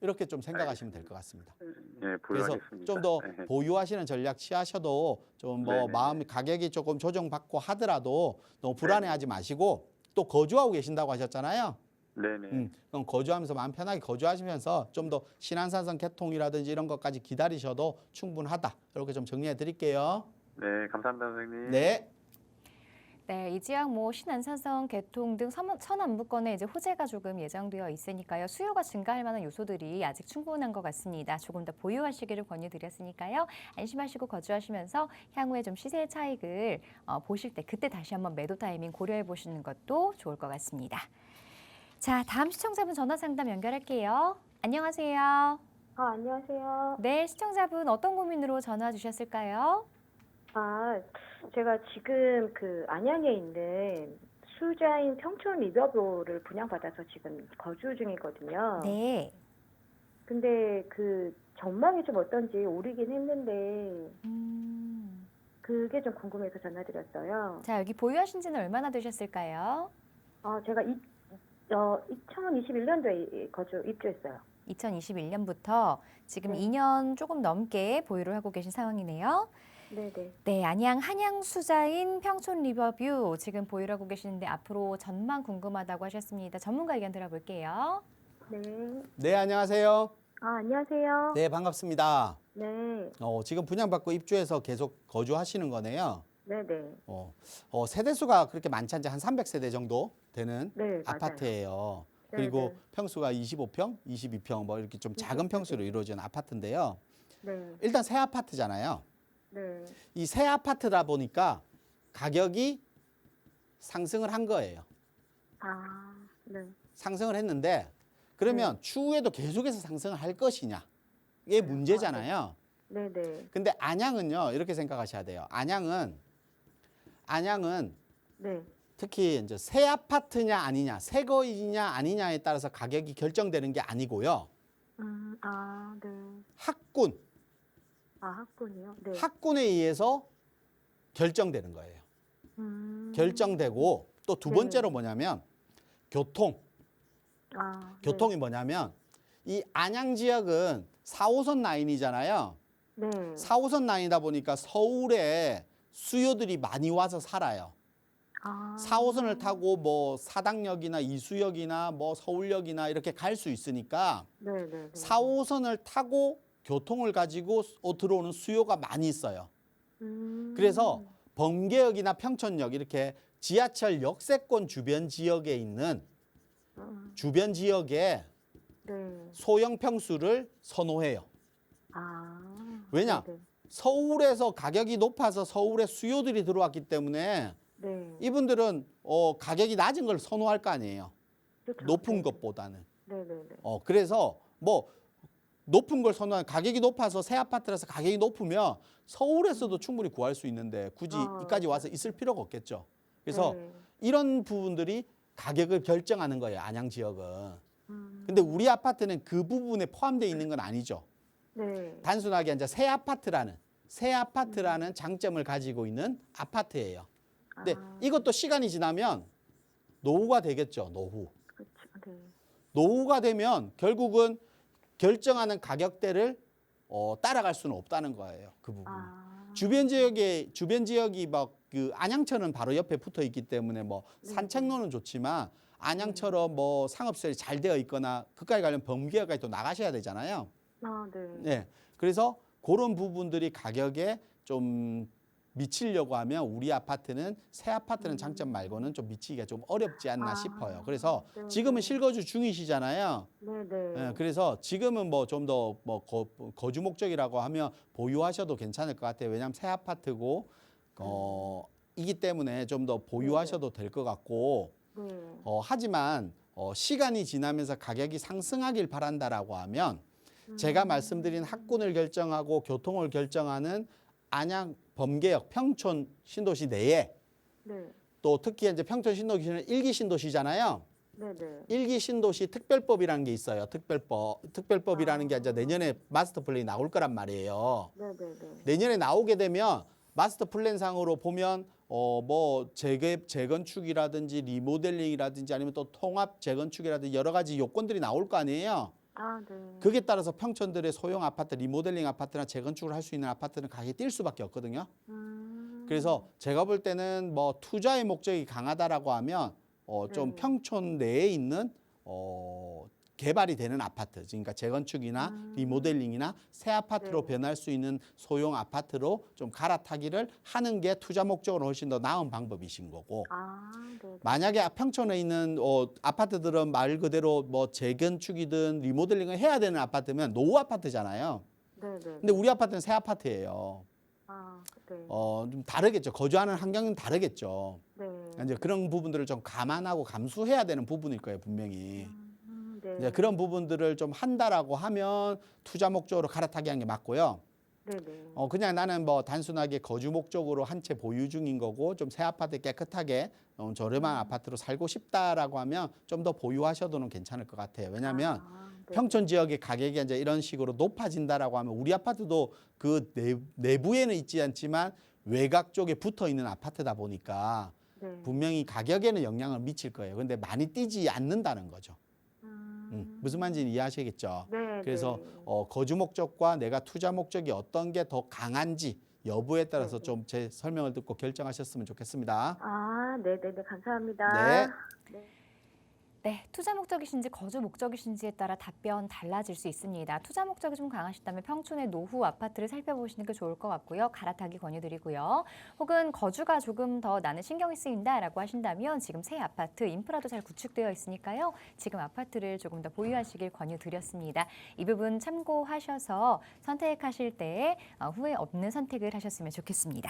이렇게 좀 생각하시면 될 것 같습니다. 예, 그래서 보유하겠습니다. 좀 더 예. 보유하시는 전략 취하셔도 좀 뭐 네네네. 마음 가격이 조금 조정받고 하더라도 너무 불안해하지 마시고 또 거주하고 계신다고 하셨잖아요. 네네. 그럼 거주하면서 마음 편하게 거주하시면서 좀 더 신안산성 개통이라든지 이런 것까지 기다리셔도 충분하다. 이렇게 좀 정리해 드릴게요. 네, 감사합니다, 선생님. 네. 네, 이 지역 뭐 신안산성 개통 등 서남부권에 이제 호재가 조금 예정되어 있으니까요. 수요가 증가할 만한 요소들이 아직 충분한 것 같습니다. 조금 더 보유하시기를 권유드렸으니까요. 안심하시고 거주하시면서 향후에 좀 시세 차익을 보실 때 그때 다시 한번 매도 타이밍 고려해 보시는 것도 좋을 것 같습니다. 자, 다음 시청자분 전화 상담 연결할게요. 안녕하세요. 안녕하세요. 네, 시청자분 어떤 고민으로 전화 주셨을까요? 제가 지금 그 안양에 있는 수자인 평촌 리버뷰를 분양받아서 지금 거주 중이거든요. 네. 근데 그 전망이 좀 어떤지 오르긴 했는데 그게 좀 궁금해서 전화드렸어요. 자, 여기 보유하신 지는 얼마나 되셨을까요? 제가 2021년도에 입주했어요. 2021년부터 지금 네. 2년 조금 넘게 보유를 하고 계신 상황이네요. 네네. 네, 안양 한양수자인 평촌 리버뷰 지금 보유를 하고 계시는데 앞으로 전망 궁금하다고 하셨습니다. 전문가 의견 들어볼게요. 네. 네, 안녕하세요. 안녕하세요. 네, 반갑습니다. 네. 지금 분양받고 입주해서 계속 거주하시는 거네요. 네네. 세대수가 그렇게 많지 않죠. 한 300세대 정도 되는 네, 맞아요. 아파트예요. 네, 그리고 네. 평수가 25평, 22평 뭐 이렇게 좀 작은 평수로 이루어진 아파트인데요. 네. 일단 새 아파트잖아요. 네. 이 새 아파트다 보니까 가격이 상승을 한 거예요. 네. 상승을 했는데 그러면 추후에도 계속해서 상승을 할 것이냐? 이게 문제잖아요. 네네. 근데 안양은요, 이렇게 생각하셔야 돼요. 안양은 네. 특히 이제 새 아파트냐 아니냐, 새 거이냐 아니냐에 따라서 가격이 결정되는 게 아니고요. 네. 학군, 학군이요? 네. 학군에 의해서 결정되는 거예요. 결정되고 또 두 네. 번째로 뭐냐면 교통. 네. 교통이 뭐냐면 이 안양 지역은 4호선 라인이잖아요. 네. 4호선 라인이다 보니까 서울에 수요들이 많이 와서 살아요. 4호선을 타고 뭐 사당역이나 이수역이나 뭐 서울역이나 이렇게 갈 수 있으니까 네네. 4호선을 타고 교통을 가지고 들어오는 수요가 많이 있어요. 그래서 범계역이나 평촌역 이렇게 지하철 역세권 주변 지역에 있는 주변 지역에 네. 소형 평수를 선호해요. 왜냐? 네네. 서울에서 가격이 높아서 서울에 수요들이 들어왔기 때문에 네. 이분들은 가격이 낮은 걸 선호할 거 아니에요. 그렇죠. 높은 네. 것보다는. 네네네. 그래서 뭐 높은 걸 선호하는 가격이 높아서 새 아파트라서 가격이 높으면 서울에서도 충분히 구할 수 있는데 굳이 이까지 와서 있을 필요가 없겠죠. 그래서 네. 이런 부분들이 가격을 결정하는 거예요. 안양 지역은. 근데 우리 아파트는 그 부분에 포함되어 있는 건 아니죠. 네. 단순하게 이제 새 아파트라는 장점을 가지고 있는 아파트예요. 근데 이것도 시간이 지나면 노후가 되겠죠. 노후. 그렇죠. 네. 노후가 되면 결국은 결정하는 가격대를 따라갈 수는 없다는 거예요. 그 부분. 주변 지역이 막 그 안양처럼 바로 옆에 붙어 있기 때문에 뭐 산책로는 좋지만 안양처럼 뭐 상업시설이 잘 되어 있거나 그까지 가려면 범계역까지 또 나가셔야 되잖아요. 네. 네. 그래서 그런 부분들이 가격에 좀 미치려고 하면 우리 아파트는 새 아파트는 장점 말고는 좀 미치기가 좀 어렵지 않나 싶어요. 그래서 네. 지금은 실거주 중이시잖아요. 네네. 예, 그래서 지금은 뭐 좀 더 뭐 거주 목적이라고 하면 보유하셔도 괜찮을 것 같아요. 왜냐하면 새 아파트고 이기 때문에 좀 더 보유하셔도 될 것 같고 네. 하지만 시간이 지나면서 가격이 상승하길 바란다라고 하면 제가 말씀드린 학군을 결정하고 교통을 결정하는 안양 범계역 평촌 신도시 내에 네. 또 특히 이제 평촌 신도시는 1기 신도시잖아요. 네네. 1기 신도시 특별법이라는 게 있어요. 특별법이라는 게 이제 내년에 마스터 플랜이 나올 거란 말이에요. 네네네. 내년에 나오게 되면 마스터 플랜상으로 보면 뭐 재건축이라든지 리모델링이라든지 아니면 또 통합 재건축이라든지 여러 가지 요건들이 나올 거 아니에요. 네. 그게 따라서 평촌들의 소형 아파트, 리모델링 아파트나 재건축을 할 수 있는 아파트는 가격이 뛸 수밖에 없거든요. 그래서 제가 볼 때는 뭐 투자의 목적이 강하다라고 하면 좀 평촌 내에 있는 개발이 되는 아파트, 그러니까 재건축이나 리모델링이나 새 아파트로 네. 변할 수 있는 소형 아파트로 좀 갈아타기를 하는 게 투자 목적으로 훨씬 더 나은 방법이신 거고. 네. 만약에 평촌에 있는 아파트들은 말 그대로 뭐 재건축이든 리모델링을 해야 되는 아파트면 노후 아파트잖아요. 네. 근데 우리 아파트는 새 아파트예요. 네. 좀 다르겠죠. 거주하는 환경은 다르겠죠. 네. 이제 그런 부분들을 좀 감안하고 감수해야 되는 부분일 거예요, 분명히. 네. 이제 그런 부분들을 좀 한다라고 하면 투자 목적으로 갈아타기 하는 게 맞고요. 네. 그냥 나는 뭐 단순하게 거주 목적으로 한 채 보유 중인 거고 좀 새 아파트 깨끗하게 저렴한 아파트로 살고 싶다라고 하면 좀 더 보유하셔도는 괜찮을 것 같아요. 왜냐하면 네. 평촌 지역의 가격이 이제 이런 식으로 높아진다라고 하면 우리 아파트도 그 내부에는 있지 않지만 외곽 쪽에 붙어 있는 아파트다 보니까 네. 분명히 가격에는 영향을 미칠 거예요. 근데 많이 뛰지 않는다는 거죠. 무슨 말인지 이해하시겠죠? 네. 그래서 네. 거주 목적과 내가 투자 목적이 어떤 게 더 강한지 여부에 따라서 네. 좀 제 설명을 듣고 결정하셨으면 좋겠습니다. 네. 감사합니다. 네. 네, 투자 목적이신지 거주 목적이신지에 따라 답변 달라질 수 있습니다. 투자 목적이 좀 강하시다면 평촌의 노후 아파트를 살펴보시는 게 좋을 것 같고요. 갈아타기 권유드리고요. 혹은 거주가 조금 더 나는 신경이 쓰인다라고 하신다면 지금 새 아파트 인프라도 잘 구축되어 있으니까요. 지금 아파트를 조금 더 보유하시길 권유드렸습니다. 이 부분 참고하셔서 선택하실 때 후회 없는 선택을 하셨으면 좋겠습니다.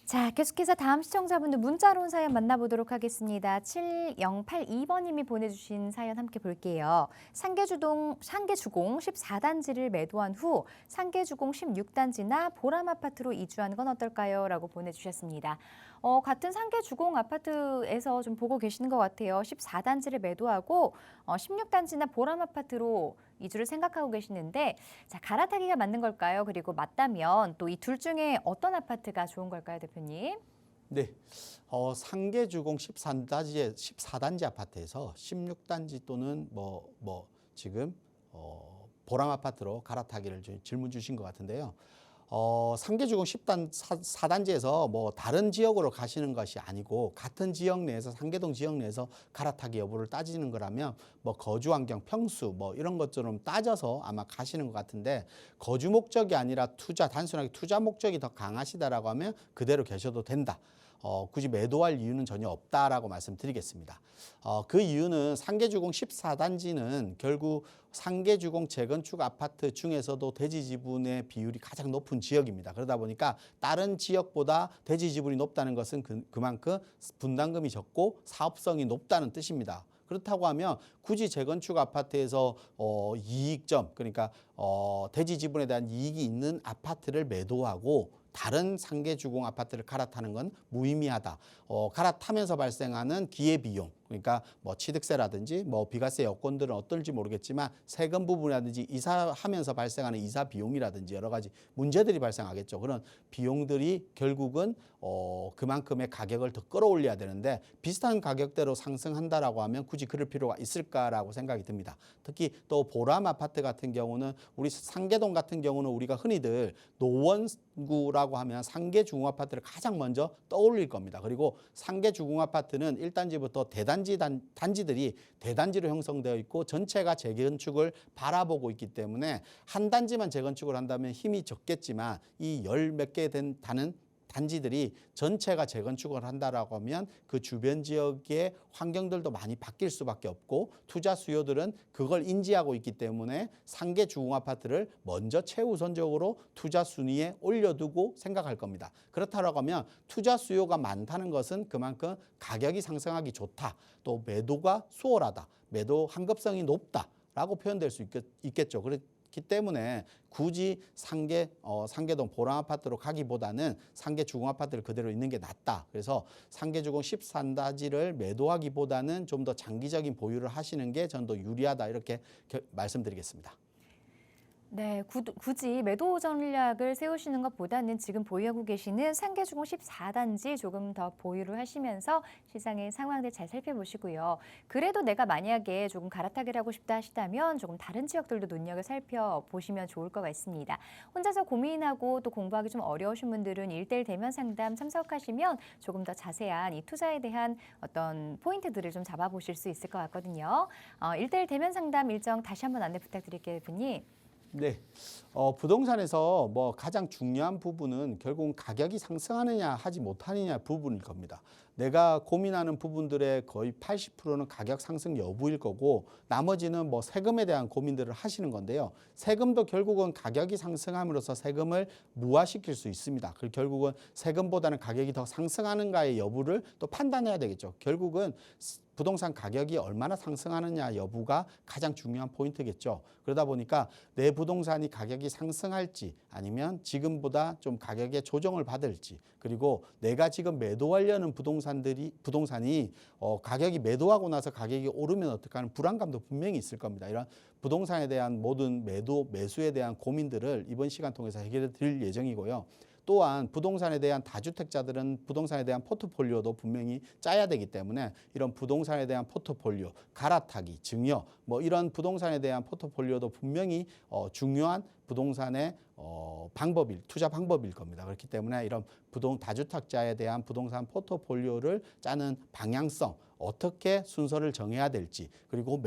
자, 계속해서 다음 시청자분들 문자로 온 사연 만나보도록 하겠습니다. 7082번님이 보내주신 사연 함께 볼게요. 상계주공 14단지를 매도한 후 상계주공 16단지나 보람아파트로 이주하는 건 어떨까요? 라고 보내주셨습니다. 같은 상계주공 아파트에서 좀 보고 계시는 것 같아요. 14단지를 매도하고 16단지나 보람아파트로 이주를 생각하고 계시는데 자, 갈아타기가 맞는 걸까요? 그리고 맞다면 또 이 둘 중에 어떤 아파트가 좋은 걸까요, 대표님? 네. 상계주공 14단지 아파트에서 16단지 또는 지금 보람 아파트로 갈아타기를 질문 주신 것 같은데요. 상계주공 14단지에서 뭐 다른 지역으로 가시는 것이 아니고 같은 지역 내에서 상계동 지역 내에서 갈아타기 여부를 따지는 거라면 뭐 거주 환경, 평수 뭐 이런 것처럼 따져서 아마 가시는 것 같은데 거주 목적이 아니라 단순하게 투자 목적이 더 강하시다라고 하면 그대로 계셔도 된다. 굳이 매도할 이유는 전혀 없다라고 말씀드리겠습니다. 그 이유는 상계주공 14단지는 결국 상계주공 재건축 아파트 중에서도 대지 지분의 비율이 가장 높은 지역입니다. 그러다 보니까 다른 지역보다 대지 지분이 높다는 것은 그만큼 분담금이 적고 사업성이 높다는 뜻입니다. 그렇다고 하면 굳이 재건축 아파트에서 이익점, 그러니까 대지 지분에 대한 이익이 있는 아파트를 매도하고 다른 상계주공 아파트를 갈아타는 건 무의미하다. 갈아타면서 발생하는 기회비용, 그러니까 뭐 취득세라든지 뭐 비과세 여건들은 어떨지 모르겠지만 세금 부분이라든지 이사하면서 발생하는 이사 비용이라든지 여러 가지 문제들이 발생하겠죠. 그런 비용들이 결국은 그만큼의 가격을 더 끌어올려야 되는데 비슷한 가격대로 상승한다라고 하면 굳이 그럴 필요가 있을까라고 생각이 듭니다. 특히 또 보람 아파트 같은 경우는 우리 상계동 같은 경우는 우리가 흔히들 노원구라고 하면 상계중흥아파트를 가장 먼저 떠올릴 겁니다. 그리고 상계중흥아파트는 1단지부터 단지들이 대단지로 형성되어 있고 전체가 재건축을 바라보고 있기 때문에 한 단지만 재건축을 한다면 힘이 적겠지만 이 열 몇 개 된 단지들이 전체가 재건축을 한다라고 하면 그 주변 지역의 환경들도 많이 바뀔 수밖에 없고 투자 수요들은 그걸 인지하고 있기 때문에 상계 주공 아파트를 먼저 최우선적으로 투자 순위에 올려두고 생각할 겁니다. 그렇다라고 하면 투자 수요가 많다는 것은 그만큼 가격이 상승하기 좋다. 또 매도가 수월하다. 매도 환급성이 높다라고 표현될 수 있겠죠. 그렇기 때문에 굳이 상계동 보람 아파트로 가기보다는 상계 주공 아파트를 그대로 있는 게 낫다. 그래서 상계 주공 13단지를 매도하기보다는 좀 더 장기적인 보유를 하시는 게 전 더 유리하다. 이렇게 말씀드리겠습니다. 네, 굳이 매도 전략을 세우시는 것보다는 지금 보유하고 계시는 상계주공 14단지 조금 더 보유를 하시면서 시장의 상황들 잘 살펴보시고요. 그래도 내가 만약에 조금 갈아타기를 하고 싶다 하시다면 조금 다른 지역들도 눈여겨 살펴보시면 좋을 것 같습니다. 혼자서 고민하고 또 공부하기 좀 어려우신 분들은 1:1 대면 상담 참석하시면 조금 더 자세한 이 투자에 대한 어떤 포인트들을 좀 잡아보실 수 있을 것 같거든요. 1:1 대면 상담 일정 다시 한번 안내 부탁드릴게요, 대표님. 네, 부동산에서 뭐 가장 중요한 부분은 결국은 가격이 상승하느냐 하지 못하느냐 부분일 겁니다. 내가 고민하는 부분들의 거의 80%는 가격 상승 여부일 거고 나머지는 뭐 세금에 대한 고민들을 하시는 건데요. 세금도 결국은 가격이 상승함으로써 세금을 무화시킬 수 있습니다. 그리고 결국은 세금보다는 가격이 더 상승하는가의 여부를 또 판단해야 되겠죠. 결국은 부동산 가격이 얼마나 상승하느냐 여부가 가장 중요한 포인트겠죠. 그러다 보니까 내 부동산이 가격이 상승할지 아니면 지금보다 좀 가격의 조정을 받을지 그리고 내가 지금 매도하려는 부동산이 가격이 매도하고 나서 가격이 오르면 어떡하는 불안감도 분명히 있을 겁니다. 이런 부동산에 대한 모든 매수에 대한 고민들을 이번 시간 통해서 해결해 드릴 예정이고요. 또한 부동산에 대한 다주택자들은 부동산에 대한 포트폴리오도 분명히 짜야 되기 때문에 이런 부동산에 대한 포트폴리오, 갈아타기, 증여 뭐 이런 부동산에 대한 포트폴리오도 분명히 중요한 부동산의 투자 방법일 겁니다. 그렇기 때문에 이런 다주택자에 대한 부동산 포트폴리오를 짜는 방향성, 어떻게 순서를 정해야 될지 그리고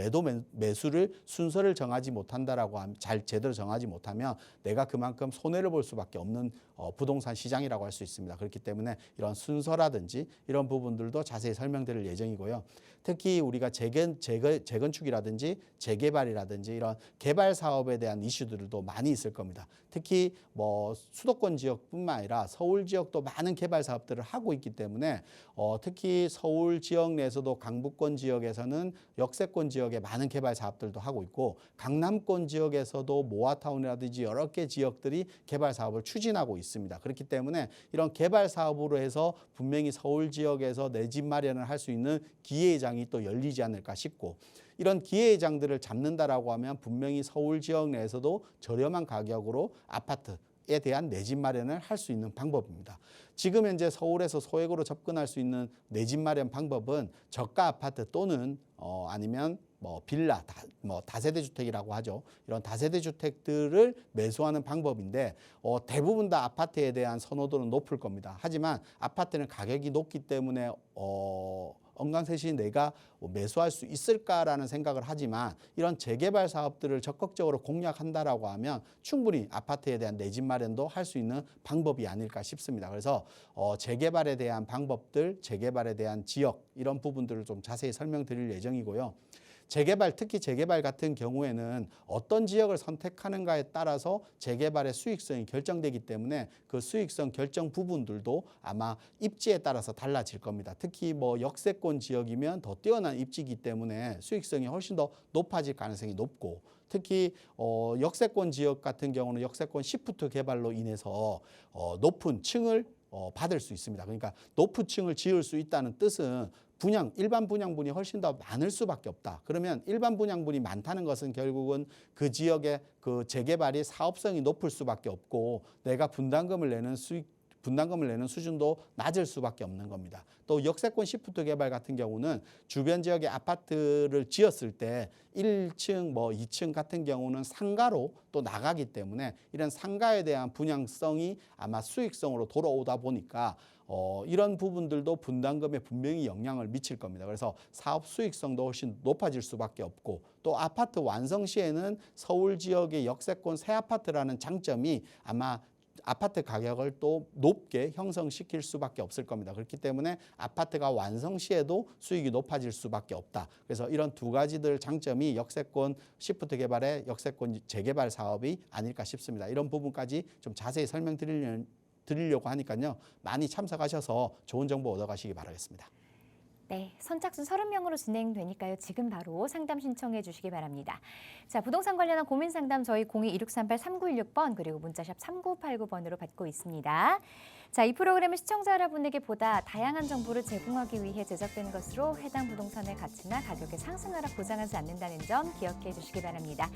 매수를 순서를 정하지 못한다라고 하면 제대로 정하지 못하면 내가 그만큼 손해를 볼 수밖에 없는 부동산 시장이라고 할 수 있습니다. 그렇기 때문에 이런 순서라든지 이런 부분들도 자세히 설명드릴 예정이고요. 특히 우리가 재건축이라든지 재개발이라든지 이런 개발 사업에 대한 이슈들도 많이 있을 겁니다. 특히 뭐 수도권 지역뿐만 아니라 서울 지역도 많은 개발 사업들을 하고 있기 때문에 특히 서울 지역 내에서도 강북권 지역에서는 역세권 지역에 많은 개발 사업들도 하고 있고 강남권 지역에서도 모아타운이라든지 여러 개 지역들이 개발 사업을 추진하고 있습니다. 그렇기 때문에 이런 개발 사업으로 해서 분명히 서울 지역에서 내 집 마련을 할 수 있는 기회장이 또 열리지 않을까 싶고 이런 기회장들을 잡는다라고 하면 분명히 서울 지역 내에서도 저렴한 가격으로 아파트에 대한 내 집 마련을 할 수 있는 방법입니다. 지금 현재 서울에서 소액으로 접근할 수 있는 내 집 마련 방법은 저가 아파트 또는 아니면 뭐 빌라, 다세대 주택이라고 하죠. 이런 다세대 주택들을 매수하는 방법인데 대부분 다 아파트에 대한 선호도는 높을 겁니다. 하지만 아파트는 가격이 높기 때문에 언강셋이 내가 매수할 수 있을까라는 생각을 하지만 이런 재개발 사업들을 적극적으로 공략한다라고 하면 충분히 아파트에 대한 내 집 마련도 할 수 있는 방법이 아닐까 싶습니다. 그래서 재개발에 대한 방법들, 재개발에 대한 지역 이런 부분들을 좀 자세히 설명드릴 예정이고요. 특히 재개발 같은 경우에는 어떤 지역을 선택하는가에 따라서 재개발의 수익성이 결정되기 때문에 그 수익성 결정 부분들도 아마 입지에 따라서 달라질 겁니다. 특히 뭐 역세권 지역이면 더 뛰어난 입지이기 때문에 수익성이 훨씬 더 높아질 가능성이 높고 특히 역세권 지역 같은 경우는 역세권 시프트 개발로 인해서 높은 층을 받을 수 있습니다. 그러니까 높은 층을 지을 수 있다는 뜻은 일반 분양분이 훨씬 더 많을 수밖에 없다. 그러면 일반 분양분이 많다는 것은 결국은 그 지역의 그 재개발이 사업성이 높을 수밖에 없고 내가 분담금을 내는 수준도 낮을 수밖에 없는 겁니다. 또 역세권 시프트 개발 같은 경우는 주변 지역에 아파트를 지었을 때 1층, 2층 같은 경우는 상가로 또 나가기 때문에 이런 상가에 대한 분양성이 아마 수익성으로 돌아오다 보니까 이런 부분들도 분담금에 분명히 영향을 미칠 겁니다. 그래서 사업 수익성도 훨씬 높아질 수밖에 없고 또 아파트 완성 시에는 서울 지역의 역세권 새 아파트라는 장점이 아마 아파트 가격을 또 높게 형성시킬 수밖에 없을 겁니다. 그렇기 때문에 아파트가 완성 시에도 수익이 높아질 수밖에 없다. 그래서 이런 두 가지들 장점이 역세권 시프트 개발의 역세권 재개발 사업이 아닐까 싶습니다. 이런 부분까지 좀 자세히 설명드리려고 하니까요. 많이 참석하셔서 좋은 정보 얻어가시기 바라겠습니다. 네, 선착순 30명으로 진행되니까요. 지금 바로 상담 신청해 주시기 바랍니다. 자, 부동산 관련한 고민 상담 저희 02-2638-3916번 그리고 문자샵 3989번으로 받고 있습니다. 자, 이 프로그램은 시청자 여러분에게 보다 다양한 정보를 제공하기 위해 제작된 것으로 해당 부동산의 가치나 가격의 상승하락 보장하지 않는다는 점 기억해 주시기 바랍니다.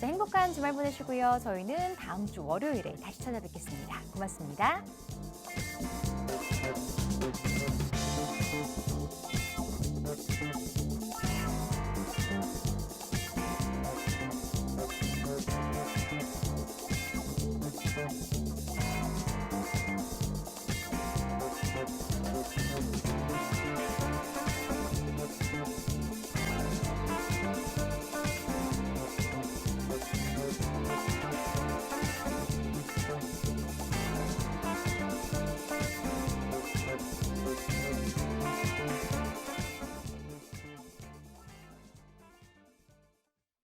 자, 행복한 주말 보내시고요. 저희는 다음 주 월요일에 다시 찾아뵙겠습니다. 고맙습니다.